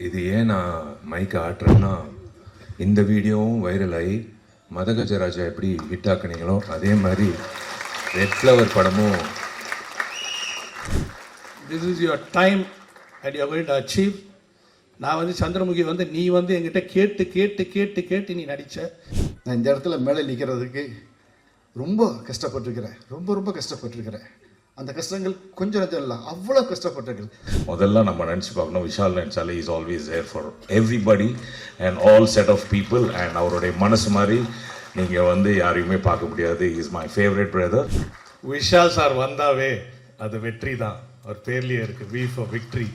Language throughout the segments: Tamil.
இது ஏன் நான் மைக்கை ஆட்டுறேன்னா, இந்த வீடியோவும் வைரல் ஆகி மதகஜராஜா எப்படி ஹிட் ஆக்குனீங்களோ அதே மாதிரி ரெட் ஃப்ளவர் படமும் this is your time and you are going to achieve. நான் வந்து சந்திரமுகி வந்து நீ வந்து என்கிட்ட கேட்டு கேட்டு கேட்டு கேட்டு நீ நடித்த. நான் இந்த இடத்துல மேலே நிற்கிறதுக்கு ரொம்ப கஷ்டப்பட்டுருக்கிறேன், ரொம்ப ரொம்ப கஷ்டப்பட்டுருக்கிறேன். அந்த கஷ்டங்கள் கொஞ்சம் நஞ்சம் இல்லை, அவ்வளோ கஷ்டப்பட்டிருக்கிறேன். முதல்ல நம்ம நினச்சி பார்க்கணும், விஷால் நினச்சாலே is always there for everybody and all set of people. And அவருடைய மனசு மாதிரி நீங்கள் வந்து யாரையுமே பார்க்க முடியாது. Is my favourite brother. Vishal sir வந்தாவே அது வெற்றி தான். அவர் பேர்லேயே இருக்குது, V for victory.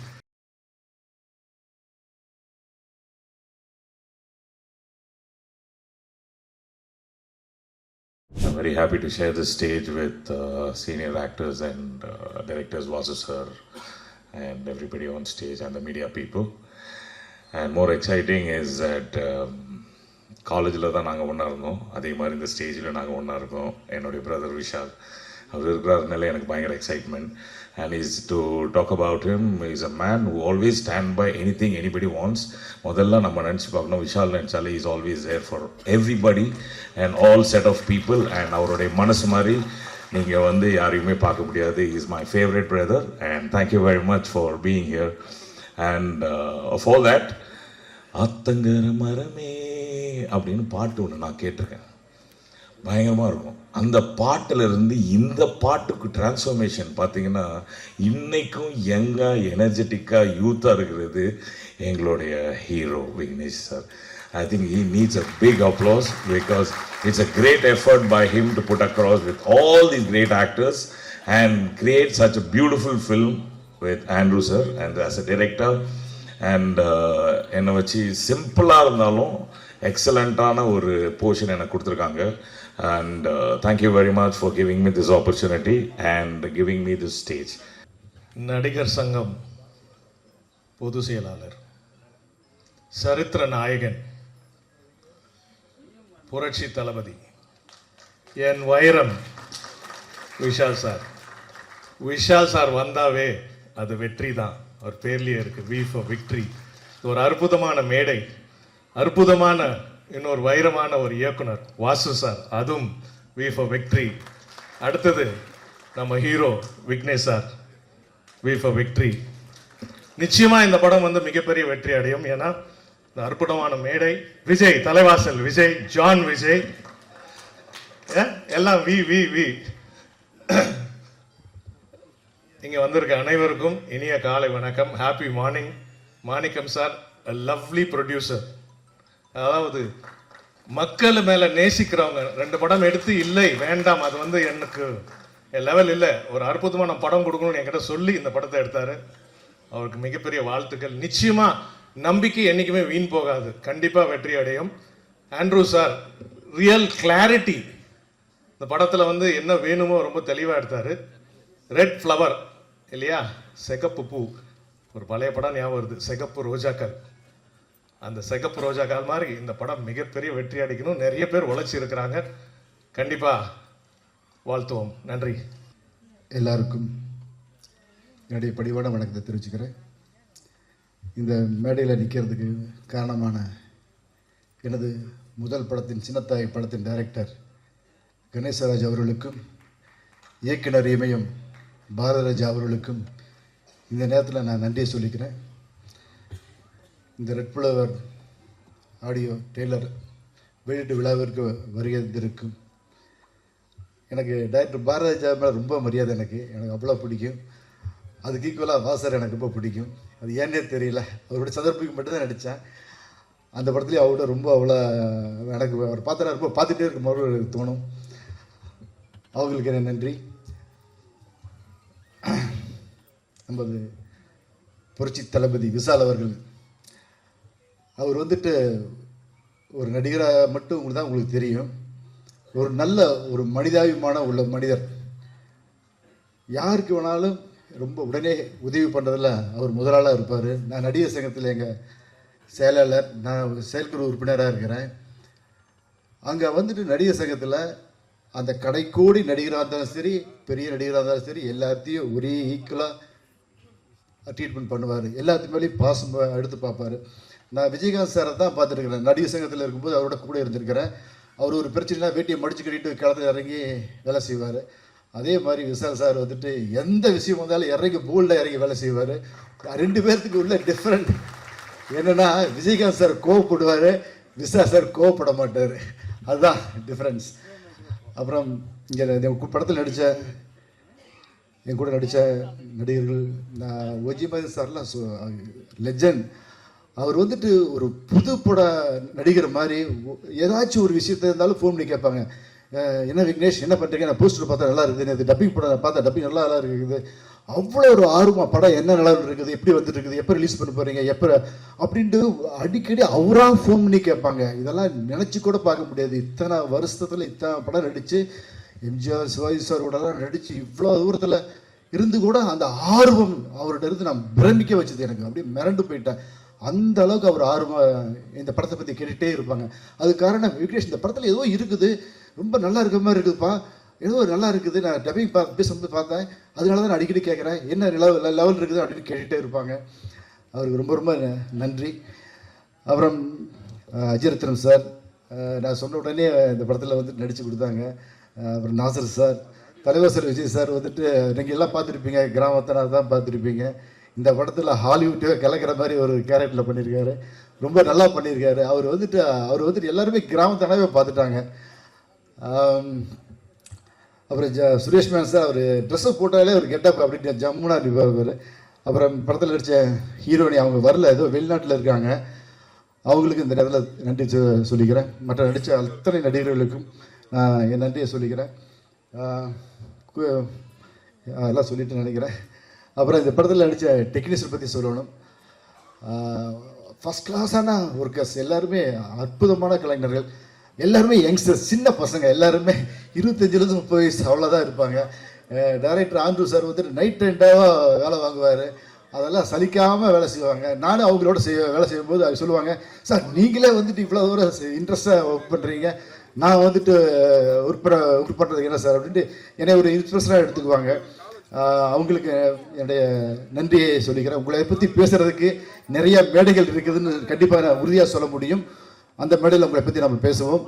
I'm very happy to share this stage with senior actors and directors, Vasu sir, and everybody on stage and the media people. And more exciting is that காலேஜில் தான் நாங்கள் ஒன்றா இருந்தோம், அதே மாதிரி இந்த ஸ்டேஜில் நாங்கள் ஒன்றா இருக்கோம். என்னுடைய பிரதர் விஷால் அவர் இருக்கிறதுனால எனக்கு பயங்கர excitement. And is to talk about him, he's a man who always stand by anything anybody wants. முதல்ல நம்ம நினச்சி பார்க்கணும், விஷால் நினச்சாலே is always there for everybody and all set of people. And அவருடைய மனசு மாதிரி நீங்கள் வந்து யாரையுமே பார்க்க முடியாது. Is my favourite brother and thank you very much for being here. And of all that, ஆத்தங்கர மரமே அப்படின்னு பாட்டு ஒன்று நான் கேட்டிருக்கேன், பயங்கரமாக இருக்கும். அந்த பாட்டிலிருந்து இந்த பாட்டுக்கு டிரான்ஸ்ஃபர்மேஷன் பார்த்தீங்கன்னா, இன்றைக்கும் யங்காக எனர்ஜெட்டிக்காக யூத்தாக இருக்கிறது எங்களுடைய hero Vignesh sir. I think he needs a big applause because it's a great effort by him to put across with all these great actors and create such a beautiful film with Andrew sir and as a director. And என்னை வச்சு சிம்பிளாக இருந்தாலும் எக்ஸலண்ட்டான ஒரு போர்ஷன் எனக்கு கொடுத்துருக்காங்க. And thank you very much for giving me this opportunity and giving me this stage. நடிகர் சங்கம் பொதுச் செயலாளர், சரித்திர நாயகன், புரட்சி தளபதி, என் வைரம் விஷால் சார். விஷால் சார் வந்தாவே அது வெற்றி தான். அவர் பேர்லேயே இருக்குது, வி ஃபார் விக்ட்ரி. ஒரு அற்புதமான மேடை, அற்புதமான இன்னொரு வைரமான ஒரு இயக்குனர் வாசு சார், அதுவும் வி ஃபார் விக்ட்ரி. அடுத்தது நம்ம hero Vignesh sir, V for victory. நிச்சயமாக இந்த படம் வந்து மிகப்பெரிய வெற்றி அடையும். ஏன்னா இந்த அற்புதமான மேடை, விஜய் தலைவாசல், விஜய், ஜான் விஜய், எல்லாம் வி வி வி. இங்கே வந்திருக்க அனைவருக்கும் இனிய காலை வணக்கம், ஹாப்பி மார்னிங். மாணிக்கம் சார், லவ்லி ப்ரொடியூசர். அதாவது மக்கள் மேலே நேசிக்கிறவங்க. 2 படம் எடுத்து இல்லை வேண்டாம், அது வந்து எனக்கு லெவல் இல்லை, ஒரு அற்புதமான படம் கொடுக்கணும்னு என்கிட்ட சொல்லி இந்த படத்தை எடுத்தார். அவருக்கு மிகப்பெரிய வாழ்த்துக்கள். நிச்சயமாக நம்பிக்கை என்றைக்குமே வீண் போகாது, கண்டிப்பாக வெற்றி அடையும். ஆண்ட்ரூ சார் ரியல் கிளாரிட்டி, இந்த படத்தில் வந்து என்ன வேணுமோ ரொம்ப தெளிவாக எடுத்தார். ரெட் ஃப்ளவர் இல்லையா, சிகப்பு பூ. ஒரு பழைய படம் ஞாபகம் வருது, சிகப்பு ரோஜாக்கள். அந்த சிகப்பு ரோஜாக்கள் மாதிரி இந்த படம் மிகப்பெரிய வெற்றி அடிக்கணும். நிறைய பேர் உழைச்சி இருக்கிறாங்க, கண்டிப்பாக வாழ்த்துவோம். நன்றி. எல்லாருக்கும் என்னுடைய பணிவான வணக்கத்தை தெரிவிச்சுக்கிறேன். இந்த மேடையில் நிற்கிறதுக்கு காரணமான எனது முதல் படத்தின் சின்னத்தாய் படத்தின் டைரக்டர் கணேசராஜ் அவர்களுக்கும், இயக்குனர் இமயம் பாரதராஜா அவர்களுக்கும் இந்த நேரத்தில் நான் நன்றியை சொல்லிக்கிறேன். இந்த ரெட் ஃப்ளவர் ஆடியோ டெய்லர் வெளியீட்டு விழாவிற்கு வருகிறதிருக்கும் எனக்கு டைரக்டர் பாரதராஜா மேலே ரொம்ப மரியாதை. எனக்கு அவ்வளோ பிடிக்கும். அதுக்கு ஈக்குவலாக வாசர் எனக்கு ரொம்ப பிடிக்கும். அது ஏன்னே தெரியல, அவருடைய சந்தர்ப்பத்துக்கு மட்டும்தான் நடித்தேன். அந்த படத்துலேயே அவரோட ரொம்ப அவ்வளோ எனக்கு அவர் பார்த்தா ரொம்ப பார்த்துட்டே இருக்கும் போது தோணும். அவங்களுக்கு என்ன நன்றி. நமது புரட்சி தளபதி விஷால் அவர்கள், அவர் வந்துட்டு ஒரு நடிகராக மட்டும் உங்களுக்கு தான் உங்களுக்கு தெரியும், ஒரு நல்ல ஒரு மனிதாபிமான உள்ள மனிதர். யாருக்கு வேணாலும் ரொம்ப உடனே உதவி பண்ணுறதில் அவர் முதலாளாக இருப்பார். நான் நடிகர் சங்கத்தில் எங்கள் செயலாளர், நான் செயற்குழு உறுப்பினராக இருக்கிறேன். அங்கே வந்துட்டு நடிகர் சங்கத்தில் அந்த கடைக்கோடி நடிகராக இருந்தாலும் சரி, பெரிய நடிகராக இருந்தாலும் சரி, எல்லாத்தையும் ஒரே ஈக்குவலாக ட்ரீட்மெண்ட் பண்ணுவார். எல்லாத்துக்கு மேலேயும் பாசம் எடுத்து பார்ப்பார். நான் விஜயகாந்த் சாரை தான் பார்த்துருக்கிறேன். நடிகர் சங்கத்தில் இருக்கும்போது அவரோட கூட இருந்திருக்கிறேன். அவர் ஒரு பிரச்சனைனா வேட்டியை மடிச்சு கட்டிட்டு களத்தில் இறங்கி வேலை செய்வார். அதே மாதிரி விஷால் சார் வந்துட்டு எந்த விஷயம் வந்தாலும் இறங்கி போல்டாக இறங்கி வேலை செய்வார். 2 பேர்த்துக்கு உள்ள டிஃப்ரெண்ட் என்னென்னா, விஜயகாந்த் சார் கோவப்படுவார், விஷால் சார் கோவப்பட மாட்டார். அதுதான் டிஃப்ரென்ஸ். அப்புறம் இங்கே படத்தில் என் கூட நடித்த நடிகர்கள், நான் ஒஜிமதி சார்லாம் லெஜண்ட். அவர் வந்துட்டு ஒரு புது பட நடிகர் மாதிரி ஏதாச்சும் ஒரு விஷயத்த இருந்தாலும் ஃபோன் பண்ணி கேட்பாங்க. என்ன விக்னேஷ் என்ன பண்ணுறீங்க, நான் போஸ்டர் பார்த்தா நல்லா இருக்குது, இது டப்பிங் படம் பார்த்தா டப்பிங் நல்லா இருக்குது. அவ்வளோ ஒரு ஆர்வம், படம் என்ன நல்லா இருக்குது, எப்படி வந்துட்டு இருக்குது, எப்போ ரிலீஸ் பண்ண போகிறீங்க, எப்போ அப்படின்ட்டு அடிக்கடி அவராக ஃபோன் பண்ணி கேட்பாங்க. இதெல்லாம் நினச்சி கூட பார்க்க முடியாது. இத்தனை வருஷத்தில் இத்தனை படம் நடித்து எம்ஜிஆர் சிவாஜி சார் கூடலாம் நடித்து இவ்வளோ தூரத்தில் இருந்து கூட அந்த ஆர்வம் அவர்கிட்ட இருந்து நான் பிரமிக்க வச்சது. எனக்கு அப்படியே மிரண்டு போயிட்டேன். அந்த அளவுக்கு அவர் ஆர்வம் இந்த படத்தை பற்றி கேட்டுகிட்டே இருப்பாங்க. அது காரணம், விக்னேஷ் இந்த படத்தில் ஏதோ இருக்குது, ரொம்ப நல்லா இருக்கிற மாதிரி இருக்குதுப்பா, ஏதோ நல்லா இருக்குது, நான் டப்பிங் பேசும்போது பார்த்தேன், அதனால தான் நான் அடிக்கடி கேட்குறேன், என்ன லெவல் இருக்குது அப்படின்னு கேட்டுகிட்டே இருப்பாங்க. அவருக்கு ரொம்ப ரொம்ப நன்றி. அப்புறம் அஜிரத்னம் சார், நான் சொன்ன உடனே இந்த படத்தில் வந்து நடித்து கொடுத்தாங்க. அப்புறம் நாசர் சார், தலைவர் சார், விஜய் சார் வந்துட்டு நீங்கள் எல்லாம் பார்த்துருப்பீங்க, கிராமத்தினா தான் பார்த்துருப்பீங்க. இந்த படத்தில் ஹாலிவுட்டே கலக்கிற மாதிரி ஒரு கேரக்டரில் பண்ணியிருக்காரு. ரொம்ப நல்லா பண்ணியிருக்காரு. அவர் வந்துட்டு எல்லாருமே கிராமத்தானாவே பார்த்துட்டாங்க. அப்புறம் சுரேஷ் மேன் சார், அவர் ட்ரெஸ்ஸை போட்டாலே ஒரு கெட்டப் அப்படின்னு ஜம்முனா இருப்பார். அப்புறம் படத்தில் நடித்த ஹீரோனி அவங்க வரல, ஏதோ வெளிநாட்டில் இருக்காங்க. அவங்களுக்கு இந்த நேரத்தில் நன்றி சொல்லிக்கிறேன். மற்ற நடித்த அத்தனை நடிகர்களுக்கும் என் நன்றியை சொல்லிக்கிறேன். எல்லாம் சொல்லிட்டு நினைக்கிறேன். அப்புறம் இந்த படத்தில் நடித்த டெக்னீஷியன் பற்றி சொல்லணும். ஃபஸ்ட் கிளாஸான ஒர்க்கர்ஸ், எல்லாருமே அற்புதமான கலைஞர்கள், எல்லாருமே யங்ஸ்டர்ஸ், சின்ன பசங்க, எல்லாருமே 25 வயசு அவ்வளோதான் இருப்பாங்க. டைரக்டர் ஆண்ட்ரூ சார் வந்துட்டு நைட் ரெண்டாக வேலை வாங்குவார். அதெல்லாம் சலிக்காமல் வேலை செய்வாங்க. நானும் அவங்களோட வேலை செய்யும்போது அவங்க சொல்லுவாங்க, சார் நீங்களே வந்துட்டு இவ்வளோ தூரம் இன்ட்ரெஸ்டாக ஒர்க் பண்ணுறீங்க, நான் வந்துட்டு ஒர்க் பண்ணுறதுக்கு என்ன சார் அப்படின்ட்டு என்னை ஒரு இன்ஸ்பிரேஷனாக எடுத்துக்குவாங்க. அவங்களுக்கு என்னுடைய நன்றியை சொல்லிக்கிறேன். உங்களை பற்றி பேசுகிறதுக்கு நிறைய மேடைகள் இருக்குதுன்னு கண்டிப்பாக நான் உறுதியாக சொல்ல முடியும். அந்த மேடையில் உங்களை பற்றி நம்ம பேசுவோம்.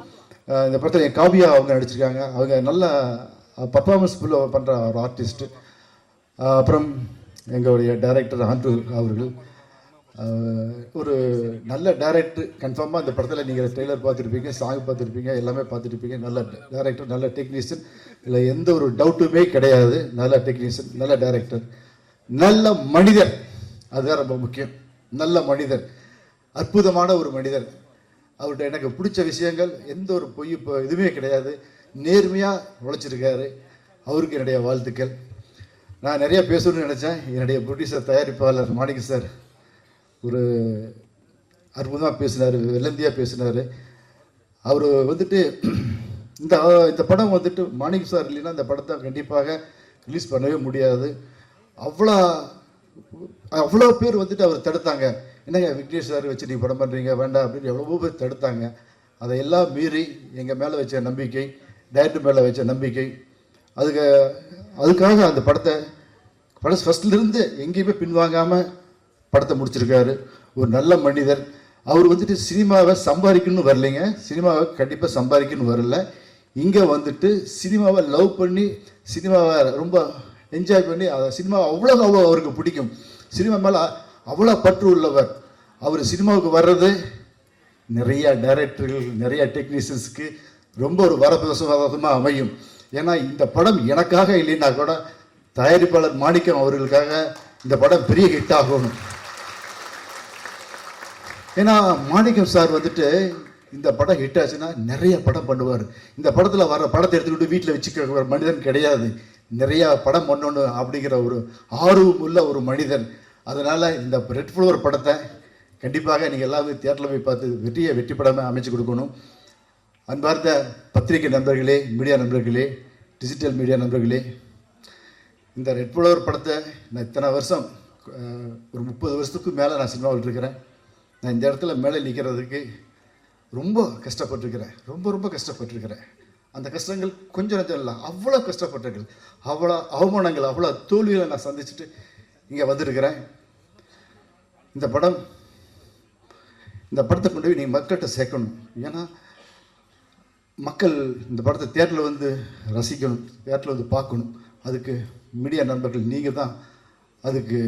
இந்த படத்தில் என் காவியா அவங்க நடிச்சிருக்காங்க. அவங்க நல்ல பர்ஃபார்மன்ஸ் பண்ணுற ஒரு ஆர்டிஸ்ட்டு. அப்புறம் எங்களுடைய டைரக்டர் ஆண்ட்ரூ அவர்கள் ஒரு நல்ல டைரக்டர். கன்ஃபார்மாக இந்த படத்தில் நீங்கள் ட்ரெய்லர் பார்த்துருப்பீங்க, சாங் பார்த்துருப்பீங்க, எல்லாமே பார்த்துருப்பீங்க. நல்ல டைரக்டர், நல்ல டெக்னீஷியன், இல்லை எந்த ஒரு டவுட்டுமே கிடையாது. நல்ல டெக்னீஷியன், நல்ல டைரக்டர், நல்ல மனிதர், அதுதான் ரொம்ப முக்கியம். நல்ல மனிதர், அற்புதமான ஒரு மனிதர். அவர்கிட்ட எனக்கு பிடிச்ச விஷயங்கள் எந்த ஒரு பொய் இதுவுமே கிடையாது. நேர்மையாக உழைச்சிருக்காரு. அவருக்கு என்னுடைய வாழ்த்துக்கள். நான் நிறையா பேசணும்னு நினச்சேன். என்னுடைய ப்ரொடியூசர் தயாரிப்பாளர் மாணிக்க சார் ஒரு அற்புதமாக பேசினார், வெள்ளந்தியாக பேசினார். அவர் வந்துட்டு இந்த படம் வந்துட்டு மாணிக்க சார் இல்லைன்னா இந்த படத்தை கண்டிப்பாக ரிலீஸ் பண்ணவே முடியாது. அவ்வளோ பேர் வந்துட்டு அவர் தடுத்தாங்க. என்னங்க விக்னேஷ் சார் வச்சு நீங்கள் படம் பண்ணுறீங்க வேண்டாம் அப்படின்னு எவ்வளவோ பேர் தடுத்தாங்க. அதையெல்லாம் மீறி எங்கள் மேலே வச்ச நம்பிக்கை, டைரக்டர் மேலே வச்ச நம்பிக்கை, அதுக்காக அந்த படத்தை ஃபஸ்ட்லேருந்து எங்கேயுமே பின்வாங்காமல் படத்தை முடிச்சிருக்காரு. ஒரு நல்ல மனிதர். அவர் வந்துட்டு சினிமாவை சம்பாதிக்கணும்னு வரலைங்க, சினிமாவை கண்டிப்பாக சம்பாதிக்கணும்னு வரல. இங்கே வந்துட்டு சினிமாவை லவ் பண்ணி, சினிமாவை ரொம்ப என்ஜாய் பண்ணி, சினிமா அவ்வளோ அவருக்கு பிடிக்கும். சினிமா மேலே அவ்வளோ பற்று உள்ளவர். அவர் சினிமாவுக்கு வர்றது நிறைய டைரக்டர்கள், நிறைய டெக்னீஷியன்ஸுக்கு ரொம்ப ஒரு வரப்பிரசாதமாக அமையும். ஏன்னா இந்த படம் எனக்காக இல்லைன்னா கூட தயாரிப்பாளர் மாணிக்கம் அவர்களுக்காக இந்த படம் பெரிய ஹிட் ஆகணும். ஏன்னா மாணிக்கம் சார் வந்துட்டு இந்த படம் ஹிட் ஆச்சுன்னா நிறைய படம் பண்ணுவார். இந்த படத்தில் வர படத்தை எடுத்துக்கிட்டு வீட்டில் வச்சுக்க மனிதன் கிடையாது. நிறையா படம் பண்ணணும் அப்படிங்கிற ஒரு ஆர்வம் உள்ள ஒரு மனிதன். அதனால் இந்த ரெட் ஃப்ளவர் படத்தை கண்டிப்பாக நீங்கள் எல்லாமே தியேட்டரில் போய் பார்த்து வெற்றி படமாக அமைச்சு கொடுக்கணும். அன்பார்ந்த பத்திரிகை நண்பர்களே, மீடியா நண்பர்களே, டிஜிட்டல் மீடியா நண்பர்களே, இந்த ரெட் ஃப்ளவர் படத்தை நான் இத்தனை வருஷம், ஒரு 30 வருஷத்துக்கு மேலே நான் சினிமாவில் இருக்கிறேன். நான் இந்த இடத்துல மேலே நிற்கிறதுக்கு ரொம்ப கஷ்டப்பட்டுருக்கிறேன். ரொம்ப கஷ்டப்பட்டுருக்கிறேன். அந்த கஷ்டங்கள் கொஞ்சம் நஞ்சம் இல்லை, அவ்வளோ கஷ்டப்பட்டிருக்கிறேன். அவ்வளோ அவமானங்கள், அவ்வளோ தோல்விகளை நான் சந்திச்சுட்டு இங்கே வந்திருக்கிறேன். இந்த படத்தை கொண்டு போய் நீங்கள் மக்கள்கிட்ட சேர்க்கணும். ஏன்னா மக்கள் இந்த படத்தை தியேட்டரில் வந்து ரசிக்கணும், தியேட்டரில் வந்து பார்க்கணும். அதுக்கு மீடியா நண்பர்கள் நீங்கள் தான் அதுக்கு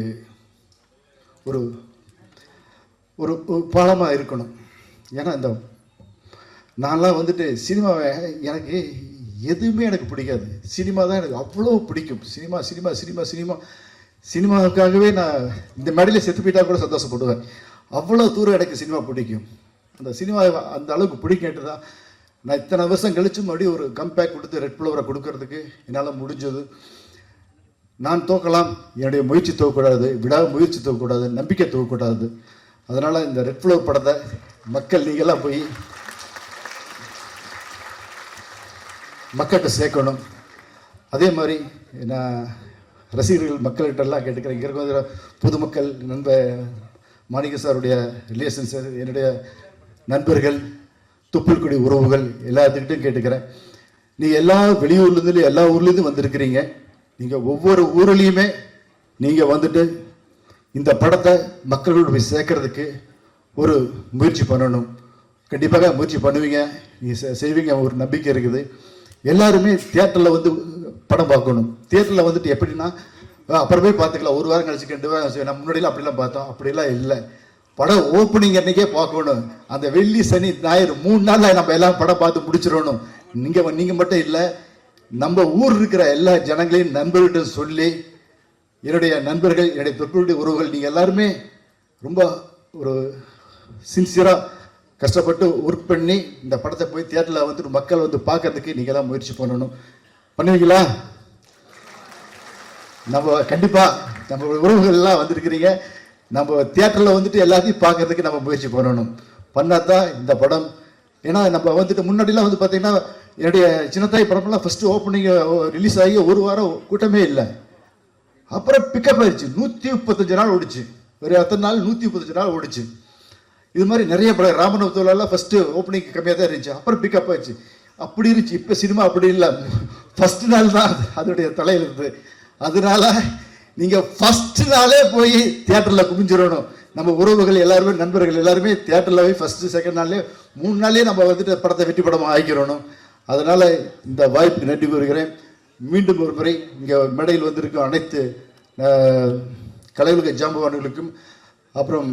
ஒரு ஒரு பாலமாக இருக்கணும். ஏன்னா இந்த நான்லாம் வந்துட்டு சினிமாவை எனக்கு எதுவுமே எனக்கு பிடிக்காது, சினிமா தான் எனக்கு அவ்வளோ பிடிக்கும். சினிமாவுக்காகவே நான் இந்த மேடையில் செத்து போயிட்டா கூட சந்தோஷப்படுவேன். அவ்வளோ தூரம் எனக்கு சினிமா பிடிக்கும். அந்த சினிமா அந்த அளவுக்கு பிடிக்கிட்டு தான் நான் இத்தனை வருஷம் கழிச்சு மறுபடியும் ஒரு கம்பேக் கொடுத்து ரெட் ஃப்ளவரை கொடுக்கறதுக்கு என்னால் முடிஞ்சது. நான் தோக்கலாம், என்னுடைய முயற்சி தோக்கக்கூடாது, முயற்சி தோக்கக்கூடாது, நம்பிக்கை தோக்கக்கூடாது. அதனால் இந்த ரெட் ஃப்ளவர் படத்தை மக்கள் நீங்களாம் போய் மக்கள்கிட்ட சேர்க்கணும். அதே மாதிரி நான் ரசிகர்கள் மக்கள்கிட்டலாம் கேட்டுக்கிறேன். இங்கே இருக்கிற பொதுமக்கள், மாணிக்க சாருடைய ரிலேஷன்ஸ், என்னுடைய நண்பர்கள், துப்புல்குடி உறவுகள் எல்லாத்துக்கிட்டும் கேட்டுக்கிறேன். நீங்கள் எல்லா வெளியூர்லேருந்து எல்லா ஊர்லேருந்து வந்திருக்கிறீங்க. நீங்கள் ஒவ்வொரு ஊர்லேயுமே நீங்கள் வந்துட்டு இந்த படத்தை மக்களோடு போய் சேர்க்கறதுக்கு ஒரு முயற்சி பண்ணணும். கண்டிப்பாக முயற்சி பண்ணுவீங்க, நீங்கள் செய்வீங்க, ஒரு நம்பிக்கை இருக்குது. எல்லாருமே தியேட்டரில் வந்து படம் பார்க்கணும். தியேட்டரில் வந்துட்டு எப்படின்னா அப்புறமே பார்த்துக்கலாம், ஒரு வாரம் கழிச்சு 2 வாரம் கழிச்சு. நம்ம முன்னாடிலாம் அப்படிலாம் பார்த்தோம், அப்படிலாம் இல்லை. படம் ஓப்பனிங் அன்றைக்கே பார்க்கணும். அந்த வெள்ளி சனி ஞாயிறு 3 நாளில் நம்ம எல்லாம் படம் பார்த்து முடிச்சிடணும். நீங்கள் மட்டும் இல்லை, நம்ம ஊர் இருக்கிற எல்லா ஜனங்களையும் நண்பர்கிட்ட சொல்லி, என்னுடைய நண்பர்கள், என்னுடைய தொற்றுடைய உறவுகள், நீங்கள் எல்லாருமே ரொம்ப ஒரு சின்சியராக கஷ்டப்பட்டு ஒர்க் பண்ணி இந்த படத்தை போய் தியேட்டரில் வந்துட்டு மக்கள் வந்து பார்க்கறதுக்கு நீங்கள் எல்லாம் முயற்சி பண்ணணும். பண்ணுவீங்களா? நம்ம கண்டிப்பாக நம்ம உறவுகள் எல்லாம் வந்திருக்கிறீங்க. நம்ம தியேட்டரில் வந்துட்டு எல்லாத்தையும் பார்க்கறதுக்கு நம்ம முயற்சி பண்ணணும். பண்ணால் தான் இந்த படம். ஏன்னா நம்ம வந்துட்டு முன்னாடிலாம் வந்து பார்த்தீங்கன்னா என்னுடைய சின்னத்தாய் படம்லாம் ஃபஸ்ட்டு ஓப்பனிங் ரிலீஸ் ஆகி ஒரு வாரம் கூட்டமே இல்லை. அப்புறம் பிக்கப் ஆயிடுச்சு, 135 நாள் ஓடிச்சு. ஒரு அத்தனை நாள் 135 நாள் ஓடிச்சு. இது மாதிரி நிறைய படம், ராமநாதத்துலாம் ஃபஸ்ட்டு ஓப்பனிங் கம்மியாக தான் இருந்துச்சு, அப்புறம் பிக்கப் ஆயிடுச்சு. அப்படி இருந்துச்சு. இப்போ சினிமா அப்படி இல்லை, ஃபஸ்ட்டு நாள் தான் அதோடைய தலையில் இருக்குது. அதனால நீங்கள் ஃபஸ்ட்டு நாளே போய் தியேட்டரில் குமிஞ்சிடணும். நம்ம உறவுகள் எல்லாருமே, நண்பர்கள் எல்லாருமே தியேட்டரில் போய் ஃபஸ்ட்டு செகண்ட் நாள்லேயே 3 நாள்லேயே நம்ம வந்துட்டு படத்தை வெற்றி படமாக ஆக்கிடணும். அதனால் இந்த வாய்ப்புக்கு நன்றி கூறுகிறேன். மீண்டும் ஒரு முறை இங்கே மேடையில் வந்திருக்கும் அனைத்து கலையுலக ஜாம்பவான்களுக்கும், அப்புறம்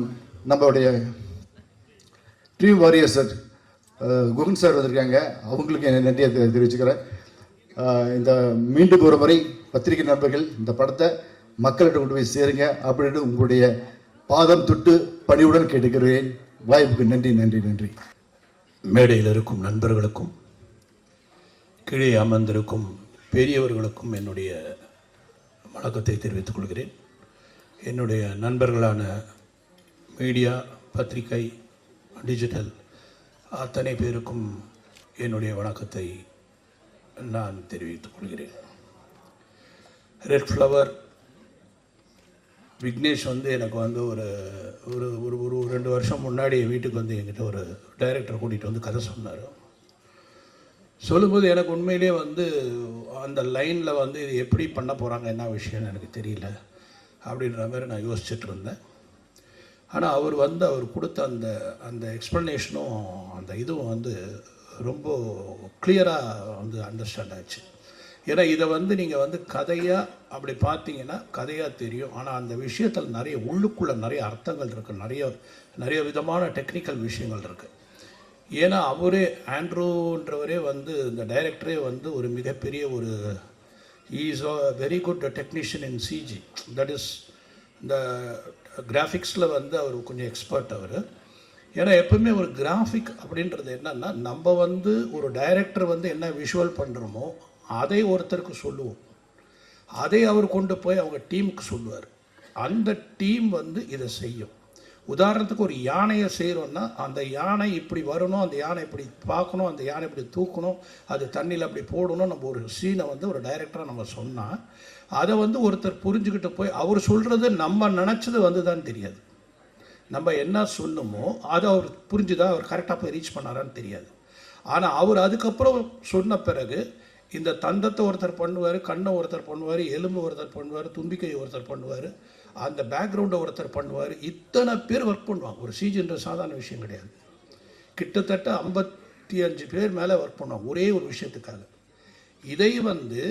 நம்மளுடைய dream warrior sir Guhan sir வந்திருக்காங்க, அவங்களுக்கு என் நன்றியை தெரிவிச்சுக்கிறேன். இந்த மீண்டும் ஒரு முறை பத்திரிகை நண்பர்கள் இந்த படத்தை மக்கள்கிட்ட கொண்டு போய் சேருங்க அப்படின்னு உங்களுடைய பாதம் தொட்டு பணிவுடன் கேட்டுக்கிறேன். வாய்ப்புக்கு நன்றி நன்றி நன்றி. மேடையில் இருக்கும் நண்பர்களுக்கும் கீழே அமர்ந்திருக்கும் பெரியவர்களுக்கும் என்னுடைய வணக்கத்தை தெரிவித்துக் கொள்கிறேன். என்னுடைய நண்பர்களான மீடியா, பத்திரிகை, டிஜிட்டல் அத்தனை பேருக்கும் என்னுடைய வணக்கத்தை நான் தெரிவித்துக் கொள்கிறேன். ரெட் ஃப்ளவர் விக்னேஷ் வந்து எனக்கு வந்து ஒரு ஒரு ஒரு 2 வருஷம் முன்னாடி வீட்டுக்கு வந்து என்கிட்ட ஒரு டைரக்டரை கூட்டிகிட்டு வந்து கதை சொன்னார். சொல்லும்போது எனக்கு உண்மையிலே வந்து அந்த லைனில் வந்து இது எப்படி பண்ண போகிறாங்க, என்ன விஷயம்னு எனக்கு தெரியல அப்படின்ற மாதிரி நான் யோசிச்சுட்டு இருந்தேன். ஆனால் அவர் கொடுத்த அந்த எக்ஸ்ப்ளனேஷனும் அந்த இதுவும் வந்து ரொம்ப கிளியராக வந்து அண்டர்ஸ்டாண்ட் ஆச்சு. ஏன்னா இதை வந்து நீங்கள் வந்து கதையாக அப்படி பார்த்தீங்கன்னா கதையாக தெரியும். ஆனால் அந்த விஷயத்தில் நிறைய உள்ளுக்குள்ளே நிறைய அர்த்தங்கள் இருக்குது, நிறைய விதமான டெக்னிக்கல் விஷயங்கள் இருக்குது. ஏன்னா அவரே ஆண்ட்ரூன்றவரே வந்து இந்த டைரக்டரே வந்து ஒரு மிகப்பெரிய ஒரு is a very good technician in CG, that is இந்த கிராஃபிக்ஸில் வந்து அவர் கொஞ்சம் எக்ஸ்பர்ட் அவர். ஏன்னா எப்பவுமே ஒரு கிராஃபிக் அப்படின்றது என்னென்னா, நம்ம வந்து ஒரு டைரக்டர் வந்து என்ன விஷுவல் பண்ணுறோமோ அதை ஒருத்தருக்கு சொல்லுவோம், அதை அவர் கொண்டு போய் அவங்க டீமுக்கு சொல்லுவார். அந்த டீம் வந்து இதை செய்யும். உதாரணத்துக்கு ஒரு யானையை செய்கிறோன்னா அந்த யானை இப்படி வரணும், அந்த யானை இப்படி பார்க்கணும், அந்த யானை இப்படி தூக்கணும், அது தண்ணியில் அப்படி போடணும். நம்ம ஒரு சீனை வந்து ஒரு டைரக்டராக நம்ம சொன்னால் அதை வந்து ஒருத்தர் புரிஞ்சுக்கிட்டு போய் அவர் சொல்கிறது நம்ம நினச்சது வந்து தான் தெரியாது. நம்ம என்ன சொன்னோமோ அதை அவர் புரிஞ்சுதான், அவர் கரெக்டாக போய் ரீச் பண்ணாரான்னு தெரியாது. ஆனால் அவர் அதுக்கப்புறம் சொன்ன பிறகு இந்த தந்தத்தை ஒருத்தர் பண்ணுவார், கண்ணை ஒருத்தர் பண்ணுவார், எலும்பு ஒருத்தர் பண்ணுவார், தும்பிக்கையை ஒருத்தர் பண்ணுவார். அந்த பேக்ரவுண்டை ஒருத்தர் பண்ணுவார். இத்தனை பேர் ஒர்க் பண்ணுவாங்க. ஒரு சிஜின்ற சாதாரண விஷயம் கிடையாது. கிட்டத்தட்ட 55 பேர் மேலே ஒர்க் பண்ணுவாங்க ஒரே ஒரு விஷயத்துக்காக. இதை வந்து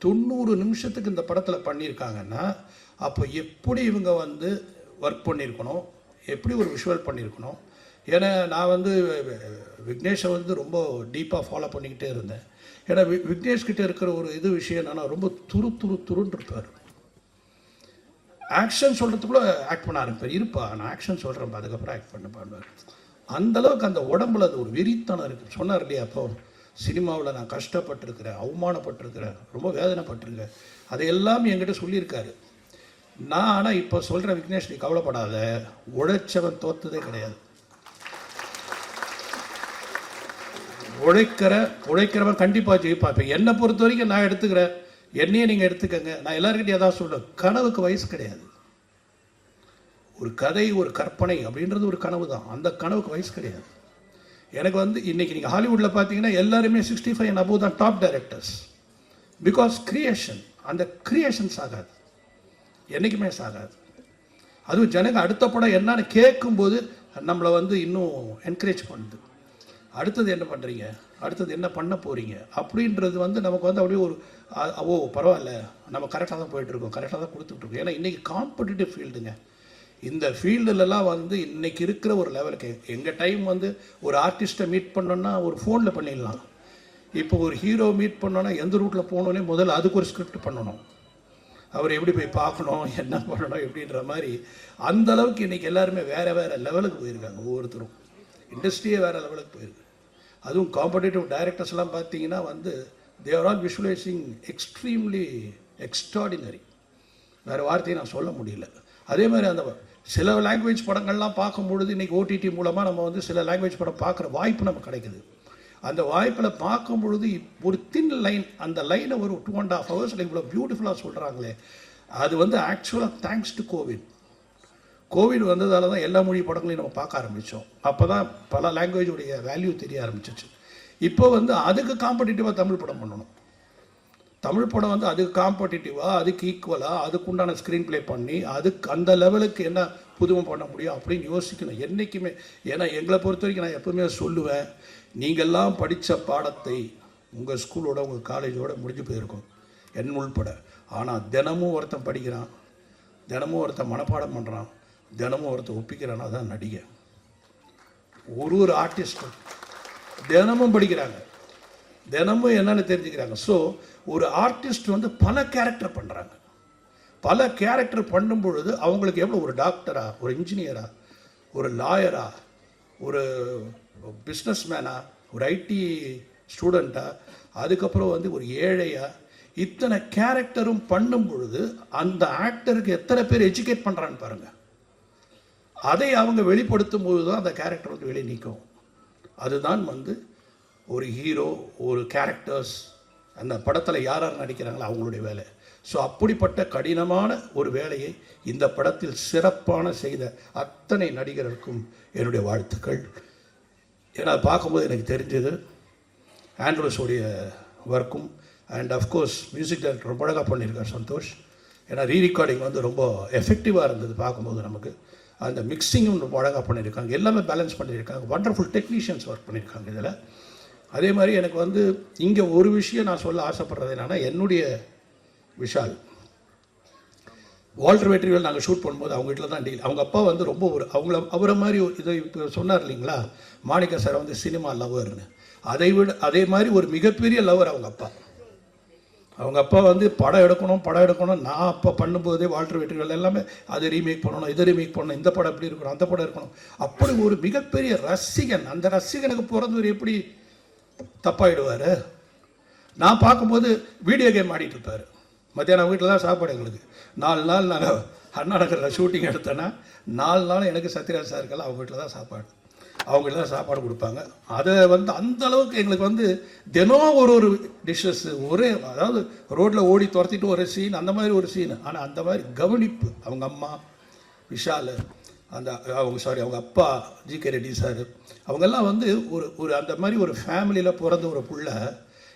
90 நிமிஷத்துக்கு இந்த படத்தில் பண்ணியிருக்காங்கன்னா அப்போ எப்படி இவங்க வந்து ஒர்க் பண்ணியிருக்கணும், எப்படி ஒரு விஷுவல் பண்ணியிருக்கணும். ஏன்னா நான் வந்து விக்னேஷை வந்து ரொம்ப டீப்பாக ஃபாலோ பண்ணிக்கிட்டே இருந்தேன். ஏன்னா விக்னேஷ் கிட்டே இருக்கிற ஒரு விஷயம் என்னன்னா ரொம்ப துருன்னு இருப்பார். ஆக்ஷன் சொல்கிறதுக்குள்ள ஆக்ட் பண்ண ஆரம்பிப்பார். இருப்பா நான் ஆக்ஷன் சொல்கிறேன் அதுக்கப்புறம் ஆக்ட் பண்ண பாடுவார். அந்தளவுக்கு அந்த உடம்புல அது ஒரு வெறித்தனம் இருக்குது. சொன்னார் இல்லையா, அப்போ சினிமாவில் நான் கஷ்டப்பட்டிருக்கிறேன், அவமானப்பட்டிருக்கிறேன், ரொம்ப வேதனைப்பட்டிருக்கேன், அதையெல்லாம் என்கிட்ட சொல்லியிருக்காரு. நான் ஆனால் இப்போ சொல்கிறேன், விக்னேஷ் நீ கவலைப்படாத, உழைச்சவன் தோத்ததே கிடையாது. உழைக்கிறவன் கண்டிப்பாக ஜெயிப்பான். இப்போ என்னை பொறுத்த வரைக்கும் நான் எடுத்துக்கிறேன், என்னையே நீங்கள் எடுத்துக்கங்க. நான் எல்லாருக்கிட்டையும் ஏதாவது சொல்கிறேன், கனவுக்கு வயசு கிடையாது. ஒரு கதை, ஒரு கற்பனை அப்படின்றது ஒரு கனவு தான். அந்த கனவுக்கு வயசு கிடையாது. எனக்கு வந்து இன்றைக்கி நீங்கள் ஹாலிவுட்டில் பார்த்தீங்கன்னா எல்லாருமே 65 and above தான் டாப் டைரக்டர்ஸ். பிகாஸ் கிரியேஷன், அந்த கிரியேஷன் சாகாது, என்றைக்குமே சாகாது. அதுவும் ஜனங்க அடுத்த படம் என்னன்னு கேட்கும்போது நம்மளை வந்து இன்னும் என்கரேஜ் பண்ணுது. அடுத்தது என்ன பண்ணுறீங்க, அடுத்தது என்ன பண்ண போகிறீங்க அப்படின்றது வந்து நமக்கு வந்து அப்படியே ஒரு பரவாயில்ல, நம்ம கரெக்டாக தான் போயிட்டுருக்கோம், கரெக்டாக தான் கொடுத்துட்ருக்கோம். ஏன்னா இன்றைக்கி காம்படிட்டிவ் ஃபீல்டுங்க. இந்த ஃபீல்டுலலாம் வந்து இன்றைக்கி இருக்கிற ஒரு லெவலுக்கு எங்கள் டைம் வந்து ஒரு ஆர்டிஸ்ட்டை மீட் பண்ணோன்னா ஒரு ஃபோனில் பண்ணிடலாம். இப்போ ஒரு ஹீரோ மீட் பண்ணோன்னா எந்த ரூட்டில் போகணுன்னே முதல்ல அதுக்கு ஒரு ஸ்கிரிப்ட் பண்ணணும். அவர் எப்படி போய் பார்க்கணும், என்ன பண்ணணும் எப்படின்ற மாதிரி அந்தளவுக்கு இன்றைக்கி எல்லாருமே வேறு லெவலுக்கு போயிருக்காங்க. ஒவ்வொருத்தரும் இண்டஸ்ட்ரியே வேறு லெவலுக்கு போயிருக்கு. அதுவும் காம்படேட்டிவ் டைரக்டர்ஸ்லாம் பார்த்தீங்கன்னா வந்து they are all visualising extremely extraordinary. வேறு வார்த்தையை நான் சொல்ல முடியல. அதே மாதிரி அந்த சில லாங்குவேஜ் படங்கள்லாம் பார்க்கும்பொழுது இன்றைக்கி ஓடிடி மூலமாக நம்ம வந்து சில லாங்குவேஜ் படம் பார்க்குற வாய்ப்பு நமக்கு கிடைக்குது. அந்த வாய்ப்பில் பார்க்கும் பொழுது ஒரு தின் லைன், அந்த லைனை ஒரு 2.5 hours இவ்வளோ பியூட்டிஃபுல்லாக சொல்கிறாங்களே, அது வந்து ஆக்சுவலாக தேங்க்ஸ் டு கோவிட் வந்ததால தான் எல்லா மொழி படங்களையும் நம்ம பார்க்க ஆரம்பித்தோம். அப்போ தான் பல லாங்குவேஜுடைய வேல்யூ தெரிய ஆரம்பிச்சிச்சு. இப்போ வந்து அதுக்கு காம்படிட்டிவாக தமிழ் படம் பண்ணணும். தமிழ் படம் வந்து அதுக்கு காம்படிட்டிவாக, அதுக்கு ஈக்குவலாக, அதுக்குண்டான ஸ்க்ரீன் ப்ளே பண்ணி அதுக்கு அந்த லெவலுக்கு என்ன புதுமை பண்ண முடியும் அப்படின்னு யோசிக்கணும் என்றைக்குமே. ஏன்னா எங்களை பொறுத்த வரைக்கும் நான் எப்பவுமே சொல்லுவேன், நீங்கள்லாம் படித்த பாடத்தை உங்கள் ஸ்கூலோட உங்கள் காலேஜோட முடிஞ்சு போயிருக்கும், என் உள்பட. ஆனால் தினமும் ஒருத்தன் படிக்கிறான், தினமும் ஒருத்தன் மனப்பாடம் பண்ணுறான், தினமும் ஒருத்தன் ஒப்பிக்கிறான்னா தான் நடிகை. ஒரு ஆர்டிஸ்ட்டும் தினமும் படிக்கிறாங்க, தினமும் என்னென்னு தெரிஞ்சுக்கிறாங்க. ஸோ ஒரு ஆர்டிஸ்ட் வந்து பல கேரக்டர் பண்ணுறாங்க. பல கேரக்டர் பண்ணும் பொழுது அவங்களுக்கு எவ்வளோ, ஒரு டாக்டரா, ஒரு இன்ஜினியரா, ஒரு லாயரா, ஒரு பிஸ்னஸ் மேனா, ஒரு ஐடி ஸ்டூடெண்ட்டா, அதுக்கப்புறம் வந்து ஒரு ஏழையா, இத்தனை கேரக்டரும் பண்ணும் பொழுது அந்த ஆக்டருக்கு எத்தனை பேர் எஜுகேட் பண்ணுறான்னு பாருங்கள். அதை அவங்க வெளிப்படுத்தும் போது தான் அந்த கேரக்டர் வந்து வெளியே நிற்கும். அதுதான் வந்து ஒரு ஹீரோ, ஒரு கேரக்டர்ஸ், அந்த படத்தில் யார் யார் நடிக்கிறாங்களோ அவங்களுடைய வேலை. ஸோ அப்படிப்பட்ட கடினமான ஒரு வேலையை இந்த படத்தில் சிறப்பான செய்த அத்தனை நடிகர்களுக்கும் என்னுடைய வாழ்த்துக்கள். ஏன்னா பார்க்கும்போது எனக்கு தெரிஞ்சது ஆண்ட்ரூஸோடைய ஒர்க்கும் அண்ட் அஃப்கோர்ஸ் மியூசிக் டைரக்டர் ரொம்ப அழகாக பண்ணியிருக்கார் சந்தோஷ். ஏன்னா ரீரெக்கார்டிங் வந்து ரொம்ப எஃபெக்டிவாக இருந்தது பார்க்கும்போது. நமக்கு அந்த மிக்சிங்கும் ரொம்ப அழகாக பண்ணியிருக்காங்க, எல்லாமே பேலன்ஸ் பண்ணியிருக்காங்க. வண்டர்ஃபுல் டெக்னீஷியன்ஸ் ஒர்க் பண்ணியிருக்காங்க இதில். அதே மாதிரி எனக்கு வந்து இங்கே ஒரு விஷயம் நான் சொல்ல ஆசைப்படுறது என்னென்னா, என்னுடைய விஷால் வால்டர் வெற்றிவேல் நாங்கள் ஷூட் பண்ணும்போது அவங்க வீட்டில் தான் டீல். அவங்க அப்பா வந்து ரொம்ப அவரை மாதிரி இதை இப்போ சொன்னார் இல்லைங்களா, மாணிக்க சார் வந்து சினிமா லவர்னு, அதே மாதிரி ஒரு மிகப்பெரிய லவர் அவங்க அப்பா. அவங்க அப்பா வந்து படம் எடுக்கணும். நான் அப்போ பண்ணும்போதே வால்டர் வெற்றிவேல் எல்லாமே அதை ரீமேக் பண்ணணும், இதை ரீமேக் பண்ணணும், இந்த படம் எப்படி இருக்கணும், அந்த படம் இருக்கணும், அப்படி ஒரு மிகப்பெரிய ரசிகன். அந்த ரசிகனுக்கு பிறந்தவர் எப்படி தப்பாயிடுவார். நான் பார்க்கும்போது வீடியோ கேம் ஆடிட்டு இருப்பார். மத்தியானம் வீட்டில் தான் சாப்பாடு எங்களுக்கு. 4 நாள் நாங்கள் அண்ணா நகரில் ஷூட்டிங் எடுத்தோன்னா 4 நாள் எனக்கு சத்யராஜ் சாருக்கெல்லாம் அவங்க வீட்டில் தான் சாப்பாடு, அவங்க வீட்டில் தான் சாப்பாடு கொடுப்பாங்க. அதை வந்து அந்த அளவுக்கு எங்களுக்கு வந்து தினம் ஒரு டிஷ்ஷஸ், அதாவது ரோட்டில் ஓடி துரத்திட்டு ஒரு சீன், அந்த மாதிரி ஒரு சீன். ஆனால் அந்த மாதிரி கவனிப்பு அவங்க அம்மா விஷால், அவங்க அப்பா ஜி.கே. ரெட்டி சார், அவங்கெல்லாம் வந்து ஒரு அந்த மாதிரி ஒரு ஃபேமிலியில் பிறந்த ஒரு புள்ள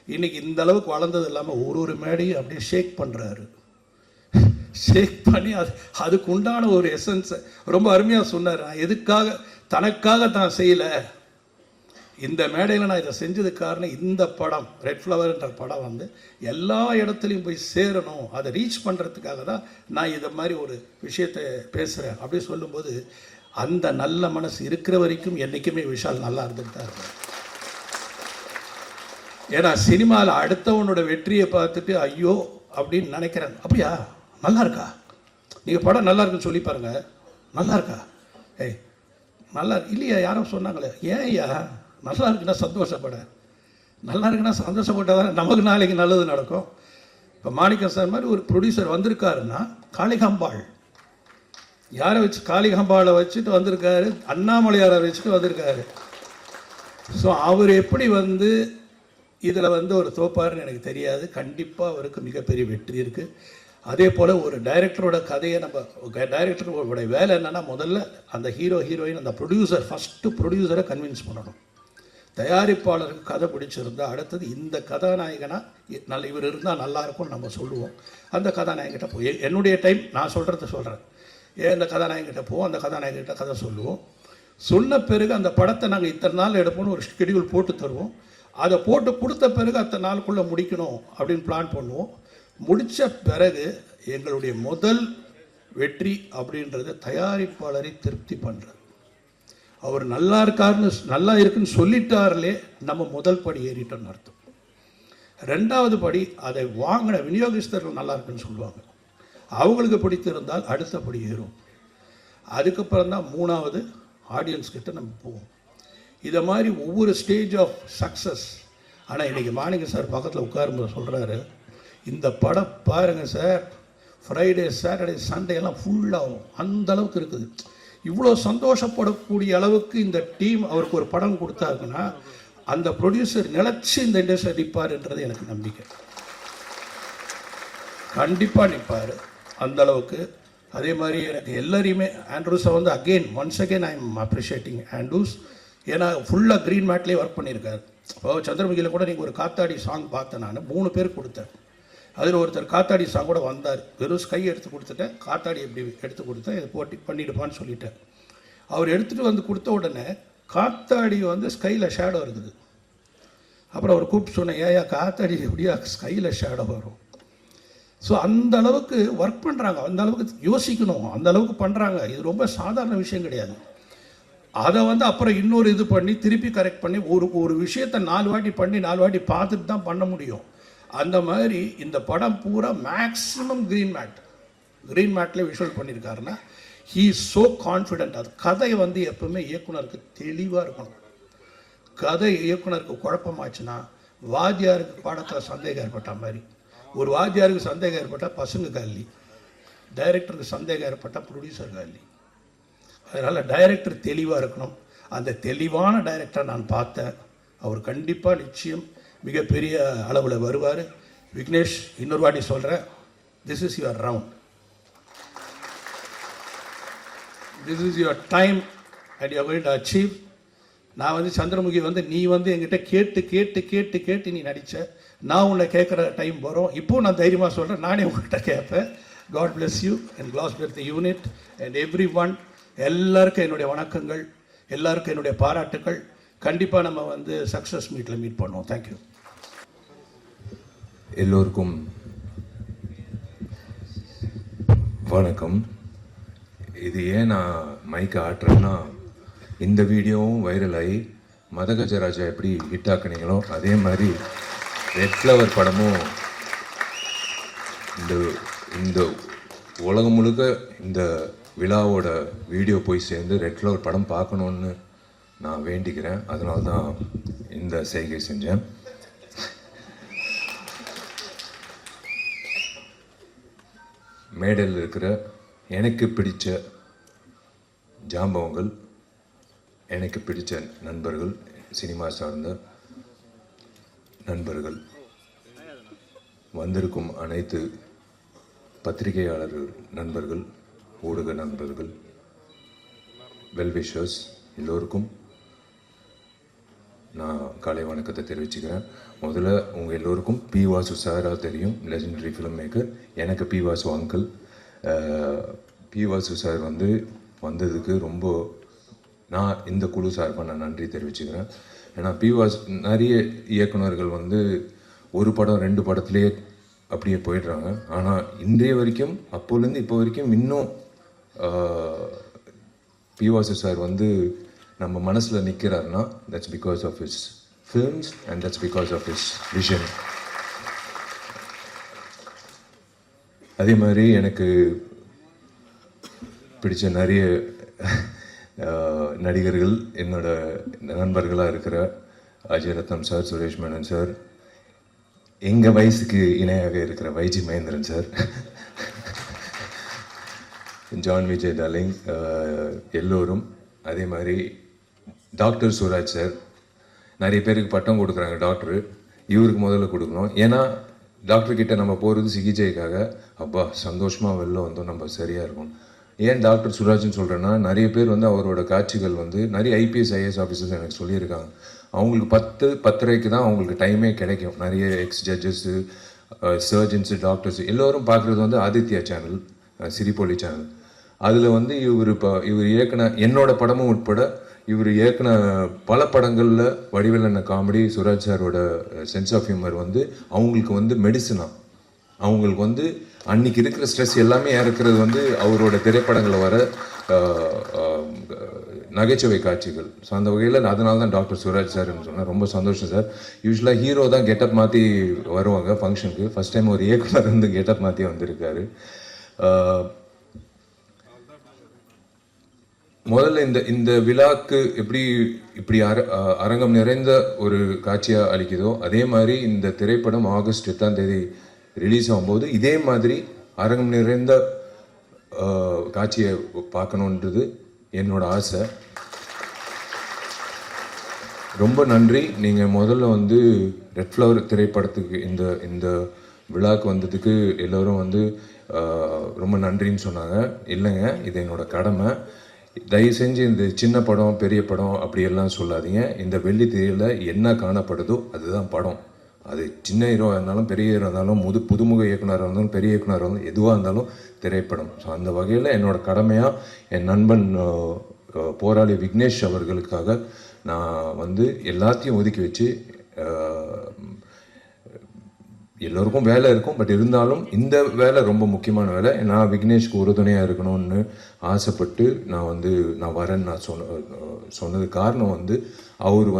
இன்றைக்கி இந்த அளவுக்கு வளர்ந்தது இல்லாமல் ஒரு மேடையும் அப்படியே ஷேக் பண்ணுறாரு. ஷேக் பண்ணி அதுக்கு உண்டான ஒரு எசன்ஸை ரொம்ப அருமையாக சொன்னார். நான் எதுக்காக தனக்காக தான் செய்யலை, இந்த மேடையில் நான் இதை செஞ்சதுக்கு காரணம் இந்த படம் ரெட் ஃப்ளவர்ன்ற படம் வந்து எல்லா இடத்துலையும் போய் சேரணும், அதை ரீச் பண்ணுறதுக்காக தான் நான் இதை மாதிரி ஒரு விஷயத்தை பேசுகிறேன் அப்படி சொல்லும்போது அந்த நல்ல மனசு இருக்கிற வரைக்கும் என்றைக்குமே விஷால் நல்லா இருந்துட்டு தான் இருக்கும். ஏன்னா சினிமாவில் அடுத்தவனோட வெற்றியை பார்த்துட்டு ஐயோ அப்படின்னு நினைக்கிறேன். அப்படியா, நல்லா இருக்கா, நீங்கள் படம் நல்லா இருக்குன்னு சொல்லி பாருங்க, நல்லா இருக்கா, ஏய் நல்லா இல்லையா, யாரும் சொன்னாங்களே, ஏன் ஐயா நல்லா இருக்குன்னா சந்தோஷப்பட, நல்லா இருக்குன்னா சந்தோஷப்பட்டால் தான் நமக்கு நாளைக்கு நல்லது நடக்கும். இப்போ மாணிக்கம் சார் மாதிரி ஒரு ப்ரொடியூசர் வந்திருக்காருன்னா காளிகாம்பாள் யாரை வச்சு, காளிகாம்பாளை வச்சுட்டு வந்திருக்காரு, அண்ணாமலையாரை வச்சுட்டு வந்திருக்காரு. ஸோ அவர் எப்படி வந்து இதில் வந்து ஒரு தோப்பாருன்னு எனக்கு தெரியாது. கண்டிப்பாக அவருக்கு மிகப்பெரிய வெற்றி இருக்குது. அதே போல் ஒரு டைரக்டரோட கதையை நம்ம டைரக்டரோட வேலை என்னென்னா முதல்ல அந்த ஹீரோயின் அந்த ப்ரொடியூசர் ஃபஸ்ட்டு ப்ரொடியூசரை கன்வின்ஸ் பண்ணணும். தயாரிப்பாளருக்கு கதை பிடிச்சிருந்தா அடுத்தது இந்த கதாநாயகனாக இவர் இருந்தால் நல்லாயிருக்கும்னு நம்ம சொல்லுவோம். அந்த கதாநாயகிட்ட போய் என்னுடைய டைம் நான் சொல்கிறேன், இந்த கதாநாயகிட்ட போவோம், அந்த கதாநாயகிட்ட கதை சொல்லுவோம். சொன்ன பிறகு அந்த படத்தை நாங்கள் இத்தனை நாள் எடுப்போம்னு ஒரு ஷெடியூல் போட்டு தருவோம். அதை போட்டு கொடுத்த பிறகு அத்தனை நாளுக்குள்ளே முடிக்கணும் அப்படின்னு பிளான் பண்ணுவோம். முடித்த பிறகு எங்களுடைய முதல் வெற்றி அப்படின்றது தயாரிப்பாளரை திருப்தி பண்ணுறது. அவர் நல்லா இருக்குன்னு சொல்லிட்டார்களே நம்ம முதல் படி ஏறிட்டோன்னு அர்த்தம். ரெண்டாவது படி அதை வாங்கின விநியோகஸ்தர்கள் நல்லா இருக்குன்னு சொல்லுவாங்க, அவங்களுக்கு பிடித்திருந்தால் அடுத்த படி ஏறும். அதுக்கப்புறம் தான் மூணாவது ஆடியன்ஸ் கிட்ட நம்ம போவோம். இதை மாதிரி ஒவ்வொரு ஸ்டேஜ் ஆஃப் சக்ஸஸ். ஆனால் இன்றைக்கி மாணிக்கம் சார் பக்கத்தில் உட்காரும்போது சொல்கிறாரு, இந்த படம் பாருங்கள் சார், ஃப்ரைடே சாட்டர்டே சண்டே எல்லாம் ஃபுல்லாகும், அந்த அளவுக்கு இருக்குது. இவ்வளோ சந்தோஷப்படக்கூடிய அளவுக்கு இந்த டீம் அவருக்கு ஒரு படம் கொடுத்தாருன்னா அந்த ப்ரொடியூசர் நிலச்சி இந்த இண்டஸ்ட்ரி நிற்பார்ன்றது எனக்கு நம்பிக்கை. கண்டிப்பாக நிற்பார் அந்த அளவுக்கு. அதே மாதிரி எனக்கு எல்லாரையுமே ஆண்ட்ரூஸை வந்து once again I am appreciating Andrews. ஏன்னா ஃபுல்லாக க்ரீன் மேட்லேயே ஒர்க் பண்ணியிருக்காரு. இப்போ சந்திரமுகியில் கூட நீங்கள் ஒரு காத்தாடி சாங் பார்த்தேன், நான் 3 பேர் கொடுத்தேன். அதில் ஒருத்தர் காத்தாடி சாங் கூட வந்தார், வெறும் ஸ்கை எடுத்து கொடுத்துட்டேன், காத்தாடி எப்படி எடுத்து கொடுத்தேன், இதை போட்டி பண்ணிடுப்பான்னு சொல்லிட்டேன். அவர் எடுத்துகிட்டு வந்து கொடுத்த உடனே காத்தாடி வந்து ஸ்கையில் ஷேடோ இருக்குது. அப்புறம் அவர் கூப்பிட்டு சொன்னேன், ஏயா காத்தாடி எப்படியா ஸ்கையில் ஷேடோ வரும்? ஸோ அந்த அளவுக்கு ஒர்க் பண்ணுறாங்க, அந்த அளவுக்கு யோசிக்கணும், அந்த அளவுக்கு பண்ணுறாங்க. இது ரொம்ப சாதாரண விஷயம் கிடையாது. அதை வந்து அப்புறம் இன்னொரு இது பண்ணி திருப்பி கரெக்ட் பண்ணி ஒரு விஷயத்தை 4 வாட்டி பண்ணி 4 வாட்டி பார்த்துட்டு தான் பண்ண முடியும். அந்த மாதிரி இந்த படம் பூரா மேக்ஸிமம் க்ரீன் மேட்லேயே விஷுவல் பண்ணியிருக்காருன்னா ஹீ இஸ் ஸோ கான்ஃபிடென்ட். அது கதை வந்து எப்பவுமே இயக்குனருக்கு தெளிவாக இருக்கணும். கதை இயக்குனருக்கு குழப்பமாச்சுன்னா வாத்தியாருக்கு பாடத்தில் சந்தேகம் ஏற்பட்ட மாதிரி, ஒரு வாத்தியாருக்கு சந்தேகம் ஏற்பட்டால் பசங்க காலி, டைரக்டருக்கு சந்தேகம் ஏற்பட்டால் ப்ரொடியூசர் காலி. அதனால் டைரக்டர் தெளிவாக இருக்கணும். அந்த தெளிவான டைரக்டரை நான் பார்த்தேன். அவர் கண்டிப்பாக நிச்சயம் மிகப்பெரிய அளவில் வருவார். விக்னேஷ், இன்னொரு வாட்டி சொல்கிறேன், this is your round, this is your time and you are going to achieve. நான் வந்து சந்திரமுகி வந்து நீ வந்து என்கிட்ட கேட்டு கேட்டு கேட்டு கேட்டு நீ நடித்த, நான் உன்னை கேட்குற டைம் வரும். இப்போது நான் தைரியமாக சொல்கிறேன், நானே உங்கள்கிட்ட கேட்பேன். காட் பிளஸ் யூ அண்ட் கிளாஸ்பெர்த் யூனிட் அண்ட் எவ்ரி ஒன். எல்லாருக்கும் என்னுடைய வணக்கங்கள், எல்லாருக்கும் என்னுடைய பாராட்டுக்கள். கண்டிப்பாக நம்ம வந்து சக்ஸஸ் மீட்டில் மீட் பண்ணுவோம். தேங்க்யூ. எல்லோருக்கும் வணக்கம். இது ஏன் நான் மைக்கை ஆட்டுறேன்னா, இந்த வீடியோவும் வைரல் ஆகி மதகஜராஜா எப்படி ஹிட் ஆக்குனீங்களோ அதே மாதிரி ரெட் ஃப்ளவர் படமும் இந்த உலகம் முழுக்க இந்த விழாவோட வீடியோ போய் சேர்ந்து ரெட் ஃப்ளவர் படம் பார்க்கணுன்னு நான் வேண்டிக்கிறேன். அதனால தான் இந்த செய்கை செஞ்சேன். மேடையில் இருக்கிற எனக்கு பிடிச்ச ஜாம்பவங்கள், எனக்கு பிடிச்ச நண்பர்கள், சினிமா சார்ந்த நண்பர்கள், வந்திருக்கும் அனைத்து பத்திரிகையாளர்கள் நண்பர்கள், ஊடக நண்பர்கள், வெல்விஷர்ஸ் எல்லோருக்கும் நான் காலை வணக்கத்தை தெரிவிச்சுக்கிறேன். முதல்ல உங்கள் எல்லோருக்கும் பி வாசு சாராக தெரியும், லெஜெண்டரி ஃபிலிம் மேக்கர். எனக்கு P Vasu uncle. P Vasu sir வந்து வந்ததுக்கு ரொம்ப நான் இந்த குழு சார்பாக நான் நன்றி தெரிவிச்சுக்கிறேன். ஏன்னா பி வாசு நிறைய இயக்குனர்கள் வந்து ஒரு படம் 2 படத்துலேயே அப்படியே போயிடுறாங்க. ஆனால் இன்றைய வரைக்கும் அப்போலேருந்து இப்போ வரைக்கும் இன்னும் பி வாசு சார் வந்து நம்ம மனசில் நிற்கிறாருன்னா that's because of his films and that's because of his vision. அதே மாதிரி எனக்கு பிடிச்ச நிறைய நடிகர்கள் என்னோட நண்பர்களாக இருக்கிற அஜய் ரத்னம் சார், சுரேஷ் மேனன் சார், எங்கள் வயசுக்கு இணையாக இருக்கிற YG Mahendran sir, John Vijay darling, எல்லோரும். அதே மாதிரி டாக்டர் சுராஜ் சார், நிறைய பேருக்கு பட்டம் கொடுக்குறாங்க டாக்டரு, இவருக்கு முதல்ல கொடுக்கணும். ஏன்னா டாக்டர்கிட்ட நம்ம போகிறது சிகிச்சைக்காக. அப்பா சந்தோஷமாக வெளில வந்தோம், நம்ம சரியாக இருக்கும். ஏன் டாக்டர் சுராஜ்னு சொல்கிறேன்னா, நிறைய பேர் வந்து அவரோட காட்சிகள் வந்து நிறைய ஐபிஎஸ் ஐஏஎஸ் ஆஃபீஸர்ஸ் எனக்கு சொல்லியிருக்காங்க. அவங்களுக்கு 10-10:30 தான் அவங்களுக்கு டைமே கிடைக்கும். நிறைய எக்ஸ் ஜட்ஜஸ்ஸு, சர்ஜன்ஸு, டாக்டர்ஸு எல்லோரும் பார்க்குறது வந்து ஆதித்யா சேனல், சிரிப்பொலி சேனல். அதில் வந்து இவர் இயக்குன என்னோட படமும் உட்பட இவர் இயக்குன பல படங்களில் வடிவேலண்ண காமெடி, சுராஜ் சாரோட சென்ஸ் ஆஃப் ஹியூமர் வந்து அவங்களுக்கு வந்து மெடிசனா. அவங்களுக்கு வந்து அன்னைக்கு இருக்கிற ஸ்ட்ரெஸ் எல்லாமே இறக்குறது வந்து அவரோட திரைப்படங்களில் வர நகைச்சுவை காட்சிகள். ஸோ அந்த வகையில் அதனால தான் டாக்டர் சுராஜ் சார்னு சொன்னேன். ரொம்ப சந்தோஷம் சார். யூஸ்வலாக ஹீரோ தான் கெட்டப் மாற்றி வருவாங்க ஃபங்க்ஷனுக்கு. ஃபஸ்ட் டைம் ஒரு இயக்குனர் வந்து கெட்டப் மாற்றி வந்திருக்காரு. முதல்ல இந்த விழாக்கு இப்படி அரங்கம் நிறைந்த ஒரு காட்சியாக அளிக்குதோ, அதே மாதிரி இந்த திரைப்படம் ஆகஸ்ட் 8 ரிலீஸ் ஆகும்போது இதே மாதிரி அரங்கம் நிறைந்த காட்சியை பார்க்கணுன்றது என்னோட ஆசை. ரொம்ப நன்றி. நீங்கள் முதல்ல வந்து ரெட் ஃப்ளவர் திரைப்படத்துக்கு இந்த விழாக்கு வந்ததுக்கு எல்லோரும் வந்து ரொம்ப நன்றின்னு சொன்னாங்க. இல்லைங்க, இது என்னோட கடமை. தயவு செஞ்சு இந்த சின்ன படம் பெரிய படம் அப்படியெல்லாம் சொல்லாதீங்க. இந்த வெள்ளி திரையில் என்ன காணப்படுதோ அதுதான் படம். அது சின்ன ஹீரோவாக இருந்தாலும் பெரிய ஹீரோ இருந்தாலும் புதுமுக இயக்குனராக இருந்தாலும் பெரிய இயக்குனராக இருந்தாலும் எதுவாக இருந்தாலும் திரைப்படம். ஸோ அந்த வகையில் என்னோட கடமையாக என் நண்பன் போராளி விக்னேஷ் அவர்களுக்காக நான் வந்து எல்லாத்தையும் ஒதுக்கி வச்சு, எல்லோருக்கும் வேலை இருக்கும், பட் இருந்தாலும் இந்த வேலை ரொம்ப முக்கியமான வேலை. நான் விக்னேஷ்க்கு உறுதுணையாக இருக்கணும்னு ஆசைப்பட்டு நான் வரேன்னு நான் சொன்னது காரணம் வந்து அவர்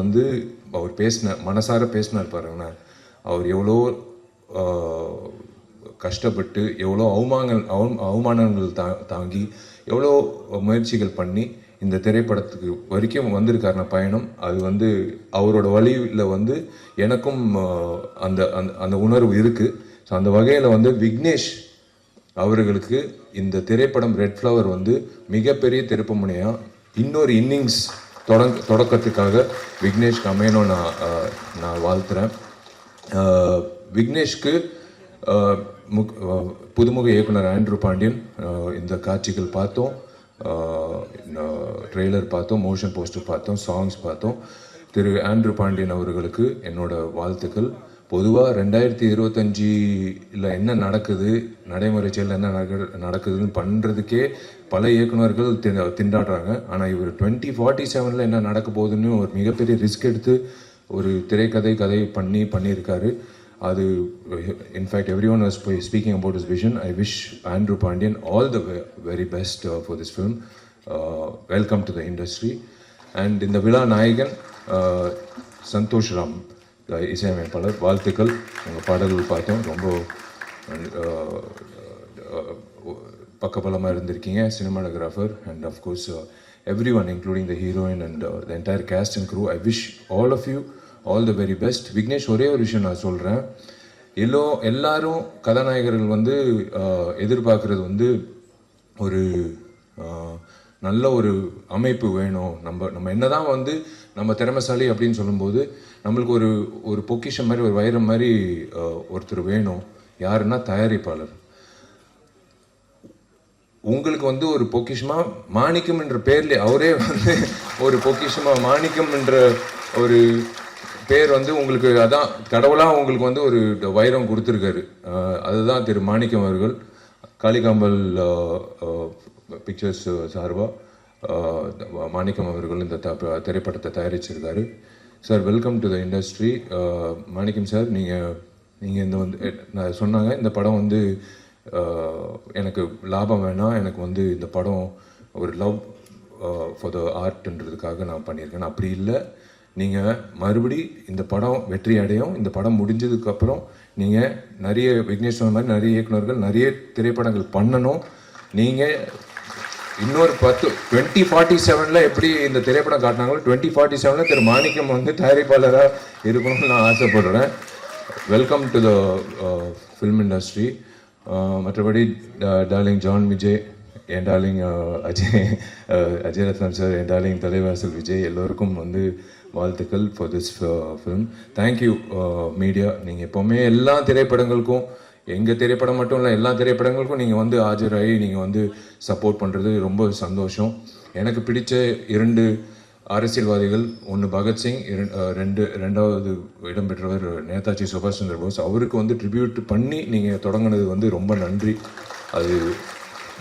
மனசார பேசினார் பாருங்கண்ணா. அவர் எவ்வளோ கஷ்டப்பட்டு எவ்வளோ அவமானங்கள் தாங்கி எவ்வளோ முயற்சிகள் பண்ணி இந்த திரைப்படத்துக்கு வரைக்கும் வந்திருக்காருன பயணம். அது வந்து அவரோட வழியில் வந்து எனக்கும் அந்த அந்த உணர்வு இருக்குது. ஸோ அந்த வகையில் வந்து விக்னேஷ் அவர்களுக்கு இந்த திரைப்படம் ரெட் ஃப்ளவர் வந்து மிகப்பெரிய திருப்பு முனையாக இன்னொரு இன்னிங்ஸ் தொடக்கத்துக்காக விக்னேஷ்க்கு அமையணும் நான் வாழ்த்துறேன். விக்னேஷ்க்கு புதுமுக இயக்குனர் ஆண்ட்ரூ பாண்டியன் இந்த காட்சிகள் பார்த்தோம், ட்ரெய்லர் பார்த்தோம், மோஷன் போஸ்டர் பார்த்தோம், சாங்ஸ் பார்த்தோம். திரு ஆண்ட்ரூ பாண்டியன் அவர்களுக்கு என்னோட வாழ்த்துக்கள். பொதுவாக 2025 என்ன நடக்குது, நடைமுறை செயலில் என்ன நடக்குதுன்னு பண்ணுறதுக்கே பல இயக்குநர்கள் திண்டாடுறாங்க. ஆனால் இவர் 2047 என்ன நடக்க போகுதுன்னு ஒரு மிகப்பெரிய ரிஸ்க் எடுத்து ஒரு கதை பண்ணியிருக்காரு. அது in fact every one was speaking about his vision. I wish Andrew Pandian all the very best for this film. Welcome to the industry. And இந்த விழா நாயகன் சந்தோஷ் ராம் இசையமைப்பாளர், வாழ்த்துக்கள். உங்கள் பாடல்கள் பார்த்தோம், ரொம்ப பக்கபலமாக இருந்திருக்கீங்க. Cinematographer and of course every one including the heroine and the entire cast and crew. I wish all of you all the very best. Vignesh, ஒரே ஒரு விஷயம் நான் சொல்கிறேன். எல்லாரும் கதாநாயகர்கள் வந்து எதிர்பார்க்குறது வந்து ஒரு நல்ல ஒரு அமைப்பு வேணும். நம்ம என்னதான் வந்து நம்ம திறமைசாலி அப்படின்னு சொல்லும்போது நம்மளுக்கு ஒரு பொக்கிஷம் மாதிரி, ஒரு வைரம் மாதிரி ஒருத்தர் வேணும். யாருன்னா தயாரிப்பாளர். உங்களுக்கு வந்து ஒரு பொக்கிஷமா மாணிக்கம் என்ற பேர்ல அவரே வந்து ஒரு பொக்கிஷமா மாணிக்கம் என்ற ஒரு பேர் வந்து உங்களுக்கு, அதான் கடவுளாக உங்களுக்கு வந்து ஒரு வைரம் கொடுத்துருக்காரு. அதுதான் திரு மாணிக்கம் அவர்கள். காளிகாம்பல் பிக்சர்ஸ் சார்பாக மாணிக்கம் அவர்கள் இந்த திரைப்படத்தை தயாரிச்சிருக்காரு. Sir, welcome to the industry. Manickam sir, நீங்கள் இந்த வந்து நான் சொன்னாங்க இந்த படம் வந்து எனக்கு லாபம் வேணாம், எனக்கு வந்து இந்த படம் ஒரு லவ் ஃபார் த ஆர்ட்ன்றதுக்காக நான் பண்ணியிருக்கேன். அப்படி இல்லை, நீங்கள் மறுபடி இந்த படம் வெற்றி அடையும். இந்த படம் முடிஞ்சதுக்கப்புறம் நீங்கள் நிறைய விக்னேஷ் சொன்ன மாதிரி நிறைய இயக்குநர்கள் நிறைய திரைப்படங்கள் பண்ணணும். நீங்கள் இன்னொரு 2047 எப்படி இந்த திரைப்படம் காட்டினாங்களோ 2047 திரு மாணிக்கம் வந்து தயாரிப்பாளராக இருக்கணும்னு நான் ஆசைப்படுறேன். Welcome to the film industry. மற்றபடி டார்லிங் ஜான் விஜய், என் டார்லிங் அஜய் ரத்னம் சார், என் டார்லிங் தலைவாசல் விஜய், எல்லோருக்கும் வந்து வாழ்த்துக்கள் for this film. Thank you media. நீங்கள் எப்போவுமே எல்லா திரைப்படங்களுக்கும், எங்கள் திரைப்படம் மட்டும் இல்லை எல்லா திரைப்படங்களுக்கும் நீங்கள் வந்து ஆஜராகி நீங்கள் வந்து சப்போர்ட் பண்ணுறது ரொம்ப சந்தோஷம். எனக்கு பிடிச்ச 2 அரசியல்வாதிகள், ஒன்று பகத்சிங், ரெண்டாவது இடம் பெற்றவர் நேதாஜி சுபாஷ் சந்திர போஸ். அவருக்கு வந்து ட்ரிபியூட் பண்ணி நீங்கள் தொடங்கினது வந்து ரொம்ப நன்றி. அது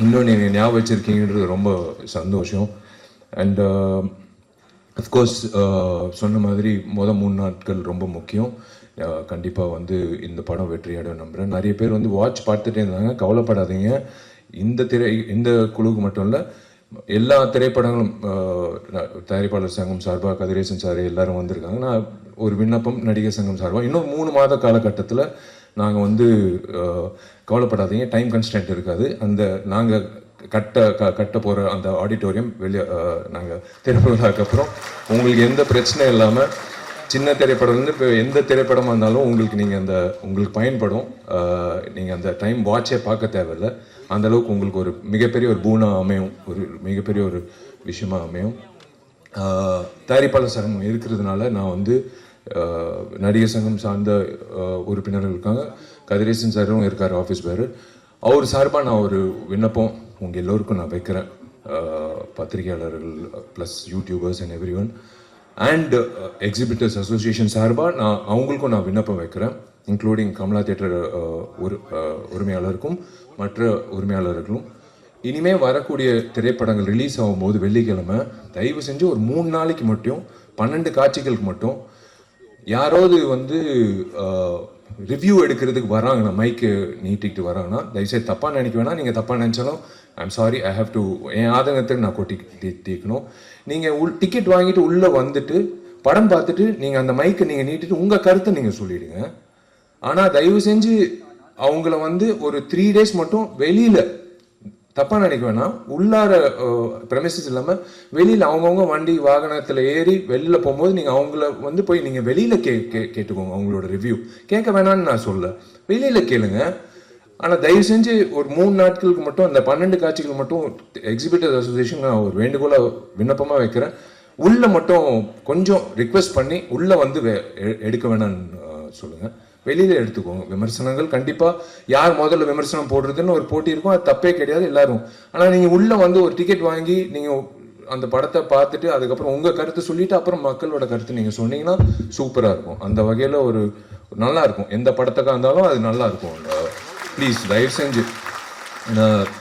இன்னும் நீங்கள் ஞாபகம் வச்சுருக்கீங்கன்றது ரொம்ப சந்தோஷம். அண்ட் அஃப்கோர்ஸ் சொன்ன மாதிரி 3 நாட்கள் ரொம்ப முக்கியம். கண்டிப்பாக வந்து இந்த படம் வெற்றியாடும் நம்புகிறேன். நிறைய பேர் வந்து வாட்ச் பார்த்துட்டே இருந்தாங்க. கவலைப்படாதீங்க, இந்த குழுவுக்கு மட்டும் இல்லை, எல்லா திரைப்படங்களும் தயாரிப்பாளர் சங்கம் சார்பாக கதிரேசன் சார் எல்லாரும் வந்திருக்காங்க. நான் ஒரு விண்ணப்பம் நடிகர் சங்கம் சார்பாக இன்னும் 3 மாத காலகட்டத்தில் நாங்கள் வந்து கவலைப்படாதீங்க, டைம் கன்ஸ்டன்ட் இருக்காது. அந்த நாங்கள் கட்ட போகிற அந்த ஆடிட்டோரியம் வெளியே நாங்கள் திறப்புவிழாக்கு அப்புறம் உங்களுக்கு எந்த பிரச்சனை இல்லாமல், சின்ன திரைப்படம்லேருந்து இப்போ எந்த திரைப்படமாக இருந்தாலும் உங்களுக்கு பயன்படும். நீங்கள் அந்த டைம் வாட்சே பார்க்க தேவையில்லை. அந்தளவுக்கு உங்களுக்கு ஒரு மிகப்பெரிய ஒரு பூனா அமையும், ஒரு மிகப்பெரிய ஒரு விஷயமா அமையும். தயாரிப்பாளர் சங்கம் இருக்கிறதுனால நான் வந்து நடிகர் சங்கம் சார்ந்த உறுப்பினர்கள் இருக்காங்க. கதிரேசன் சாரும் இருக்கார், ஆஃபீஸ் பேர். அவர் சார்பாக நான் ஒரு விண்ணப்பம் உங்கள் எல்லோருக்கும் நான் வைக்கிறேன். பத்திரிகையாளர்கள் plus YouTubers and every one and exhibitors association சார்பாக அவங்களுக்கும் நான் விண்ணப்பம் வைக்கிறேன். இன்க்ளூடிங் கமலா தியேட்டர் உரிமையாளருக்கும் மற்ற உரிமையாளர்களும், இனிமேல் வரக்கூடிய திரைப்படங்கள் ரிலீஸ் ஆகும்போது வெள்ளிக்கிழமை தயவு செஞ்சு ஒரு 3 நாளைக்கு மட்டும் 12 காட்சிகளுக்கு மட்டும் யாராவது வந்து ரிவ்யூ எடுக்கிறதுக்கு வராங்கன்னா, மைக்கு நீட்டிக்கிட்டு வராங்கன்னா, தயவுசெய்து தப்பாக நினைக்க வேணாம். நீங்கள் தப்பாக நினச்சாலும் I'm sorry, I have to, என் ஆதங்கத்துக்கு நான் தீக்கணும். நீங்கள் டிக்கெட் வாங்கிட்டு உள்ளே வந்துட்டு படம் பார்த்துட்டு நீங்கள் அந்த மைக்கை நீங்கள் நீட்டிட்டு உங்கள் கருத்தை நீங்கள் சொல்லிவிடுங்க. ஆனால் தயவு செஞ்சு அவங்கள வந்து ஒரு 3 days மட்டும் வெளியில், தப்பாக நினைக்க வேணாம், உள்ளார ப்ரெமிசஸ் இல்லாமல் வெளியில் அவங்கவுங்க வண்டி வாகனத்தில் ஏறி வெளியில் போகும்போது நீங்கள் அவங்கள வந்து போய் நீங்கள் வெளியில் கேட்டுக்கோங்க. அவங்களோட ரிவ்யூ கேட்க வேணான்னு நான் சொல்ல, வெளியில் கேளுங்க. ஆனால் தயவு செஞ்சு ஒரு 3 நாட்களுக்கு மட்டும் அந்த 12 காட்சிகள் மட்டும் எக்ஸிபிட்டர்ஸ் அசோசியேஷன் நான் ஒரு வேண்டுகோளாக விண்ணப்பமாக வைக்கிறேன். உள்ளே மட்டும் கொஞ்சம் ரிக்வெஸ்ட் பண்ணி உள்ளே வந்து எடுக்க வேணான்னு சொல்லுங்கள், வெளியில் எடுத்துக்கோங்க. விமர்சனங்கள் கண்டிப்பாக யார் முதல்ல விமர்சனம் போடுறதுன்னு ஒரு போட்டி இருக்கும், அது தப்பே கிடையாது எல்லாரும். ஆனால் நீங்கள் உள்ளே வந்து ஒரு டிக்கெட் வாங்கி நீங்கள் அந்த படத்தை பார்த்துட்டு அதுக்கப்புறம் உங்கள் கருத்தை சொல்லிவிட்டு அப்புறம் மக்களோட கருத்து நீங்கள் சொன்னீங்கன்னா சூப்பராக இருக்கும். அந்த வகையில் ஒரு நல்லா இருக்கும். எந்த படத்துக்காக இருந்தாலும் அது நல்லா இருக்கும். ப்ளீஸ் தயவு செஞ்சு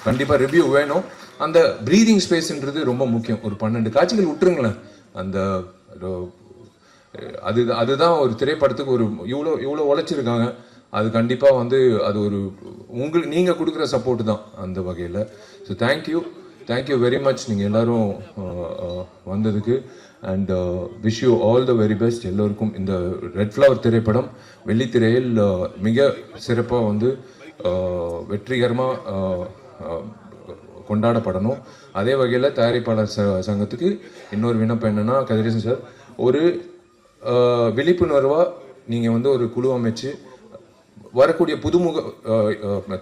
கண்டிப்பாக ரிவ்யூ வேணும். அந்த ப்ரீதிங் ஸ்பேஸ்ன்றது ரொம்ப முக்கியம். ஒரு 12 காட்சிகள் விட்டுருங்களேன். அந்த அதுதான் ஒரு திரைப்படத்துக்கு ஒரு இவ்வளோ உழைச்சிருக்காங்க. அது கண்டிப்பாக வந்து அது ஒரு நீங்கள் கொடுக்குற சப்போர்ட் தான் அந்த வகையில். ஸோ தேங்க்யூ வெரி மச் நீங்கள் எல்லோரும் வந்ததுக்கு. And wish you all the very best எல்லோருக்கும். இந்த ரெட் ஃப்ளவர் திரைப்படம் வெள்ளித்திரையில் மிக சிறப்பாக வந்து வெற்றிகரமாக கொண்டாடப்படணும். அதே வகையில் தயாரிப்பாளர் சங்கத்துக்கு இன்னொரு விண்ணப்பம் என்னென்னா, கதிரேசன் சார், ஒரு விழிப்புணர்வாக நீங்கள் வந்து ஒரு குழு அமைச்சு வரக்கூடிய புதுமுக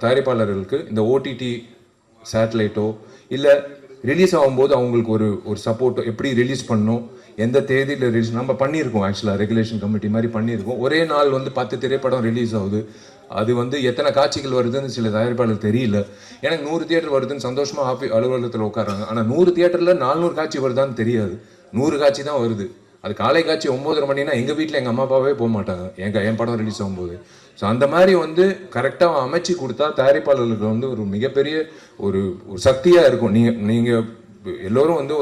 தயாரிப்பாளர்களுக்கு இந்த ஓடிடி சேட்டலைட்டோ இல்லை ரிலீஸ் ஆகும்போது அவங்களுக்கு ஒரு சப்போர்ட்டோ, எப்படி ரிலீஸ் பண்ணணும், எந்த தேதியில் ரிலீஸ் நம்ம பண்ணியிருக்கோம். ஆக்சுவலாக ரெகுலேஷன் கமிட்டி மாதிரி பண்ணியிருக்கோம். ஒரே நாள் வந்து 10 திரைப்படம் ரிலீஸ் ஆகுது. அது வந்து எத்தனை காட்சிகள் வருதுன்னு சில தயாரிப்பாளர் தெரியல. எனக்கு 100 தியேட்டர் வருதுன்னு சந்தோஷமாக அலுவலகத்தில் உட்காராங்க. ஆனால் 100 தியேட்டரில் 400 காட்சி வருதான்னு தெரியாது. 100 காட்சி தான் வருது. அது காலை காட்சி 9:30 மணினா எங்கள் வீட்டில் எங்கள் அம்மா அப்பாவே போக மாட்டாங்க என் படம் ரிலீஸ் ஆகும்போது. ஸோ அந்த மாதிரி வந்து கரெக்டாக அமைச்சு கொடுத்தா தயாரிப்பாளர்களுக்கு வந்து ஒரு மிகப்பெரிய ஒரு சக்தியாக இருக்கும். நீங்கள் எல்லோரும் வந்து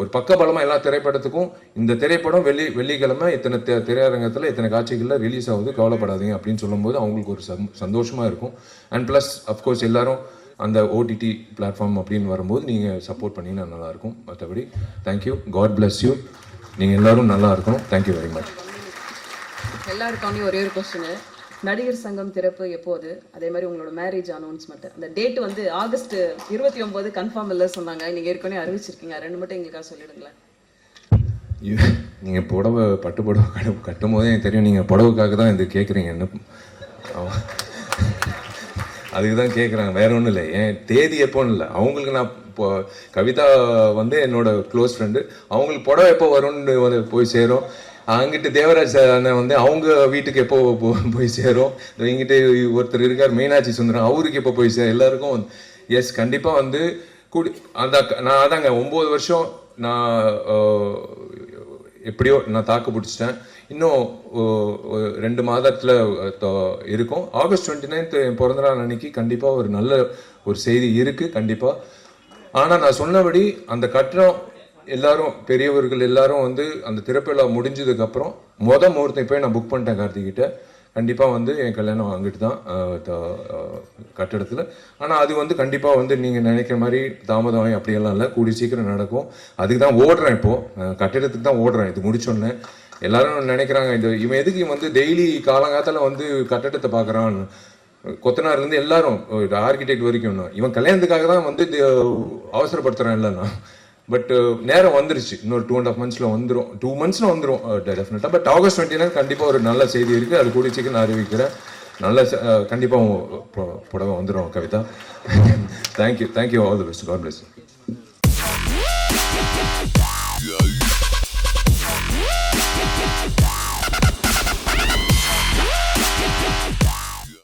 ஒரு பக்கபலமாக எல்லா திரைப்படத்துக்கும் இந்த திரைப்படம் வெள்ளிக்கிழமை இத்தனை திரையரங்கத்தில் இத்தனை காட்சிகளில் ரிலீஸ் ஆகுது, கவலைப்படாதீங்க அப்படின்னு சொல்லும்போது அவங்களுக்கு ஒரு சந்தோஷமாக இருக்கும். அண்ட் ப்ளஸ் அஃப்கோர்ஸ் எல்லாரும் அந்த ஓடிடி பிளாட்ஃபார்ம் அப்படின்னு வரும்போது நீங்கள் சப்போர்ட் பண்ணிங்கன்னா நல்லாயிருக்கும். மற்றபடி தேங்க்யூ, காட் பிளஸ் யூ, நீங்கள் எல்லோரும் நல்லா இருக்கணும். Thank you very much. எல்லாருக்காண்டி ஒரே ஒரு கொஸ்டின், நடிகர் சங்கம் திறப்பு எப்போது, அதே மாதிரி உங்களோட மேரேஜ் அனௌன்ஸ்மெண்ட் அந்த டேட் வந்து ஆகஸ்ட் 29 கன்ஃபார்ம் இல்லை சொன்னாங்க, நீங்கள் ஏற்கனவே அறிவிச்சிருக்கீங்க, 2 மட்டும் எங்களுக்காக சொல்லிடுங்களேன். நீங்கள் புடவை பட்டு புடவை கட்டும் போதே எனக்கு தெரியும் நீங்கள் புடவைக்காக தான் இது கேட்குறீங்கன்னு. அதுக்கு தான் கேட்குறாங்க, வேற ஒன்றும் இல்லை. என் தேதி எப்போன்னு இல்லை, அவங்களுக்கு நான் இப்போ கவிதா வந்து என்னோட க்ளோஸ் ஃப்ரெண்டு, அவங்களுக்கு புடவை எப்போ வரும்னு வந்து போய் சேரும். அங்கிட்டு தேவராஜ் அண்ணன் வந்து அவங்க வீட்டுக்கு எப்போ போய் சேரும். இங்கிட்டு ஒருத்தர் இருக்கார் மீனாட்சி சுந்தரம், அவருக்கு எப்போ போய் சேரும். எல்லாருக்கும் எஸ் கண்டிப்பாக வந்து நான் அதாங்க 9 வருஷம் நான் எப்படியோ நான் தாக்கு பிடிச்சிட்டேன். இன்னும் 2 மாதத்தில் இருக்கும். ஆகஸ்ட் 29 என் பிறந்தநாள் அன்னைக்கு கண்டிப்பாக ஒரு நல்ல ஒரு செய்தி இருக்குது கண்டிப்பாக. ஆனால் நான் சொன்னபடி அந்த கட்டணம் எல்லாரும் பெரியவர்கள் எல்லாரும் வந்து அந்த திறப்பிழா முடிஞ்சதுக்கப்புறம் முகூர்த்தம் போய் நான் புக் பண்ணிட்டேன் கார்த்திகிட்ட. கண்டிப்பாக வந்து என் கல்யாணம் அங்கிட்டு தான் கட்டடத்தில். ஆனால் அது வந்து கண்டிப்பாக வந்து நீங்கள் நினைக்கிற மாதிரி தாமதம் அப்படியெல்லாம் இல்லை, கூடி சீக்கிரம் நடக்கும். அதுக்கு தான் ஓடுறேன், இப்போது கட்டிடத்துக்கு தான் ஓடுறேன். இது முடிச்சோடனே எல்லாரும் நினைக்கிறாங்க இவன் எதுக்கு வந்து டெய்லி காலங்காலத்தில் வந்து கட்டடத்தை பார்க்குறான், கொத்தனார்லேருந்து எல்லாரும் ஆர்கிடெக்ட் வரைக்கும் இவன் கல்யாணத்துக்காக தான் வந்து அவசரப்படுத்துகிறான் இல்லைன்னா. பட் நேரம் வந்துருச்சு, இன்னொரு 2.5 monthsல வந்துடும், 2 monthsல வந்துடும் டெஃபினட்டாக. பட் ஆகஸ்ட் 29 கண்டிப்பாக ஒரு நல்ல செய்தி இருக்குது, அது கூடிய சீக்கிரம் நான் அறிவிக்கிறேன். நல்ல கண்டிப்பாக புடவை வந்துடும் Kavitha. Thank you, all the best, God bless you.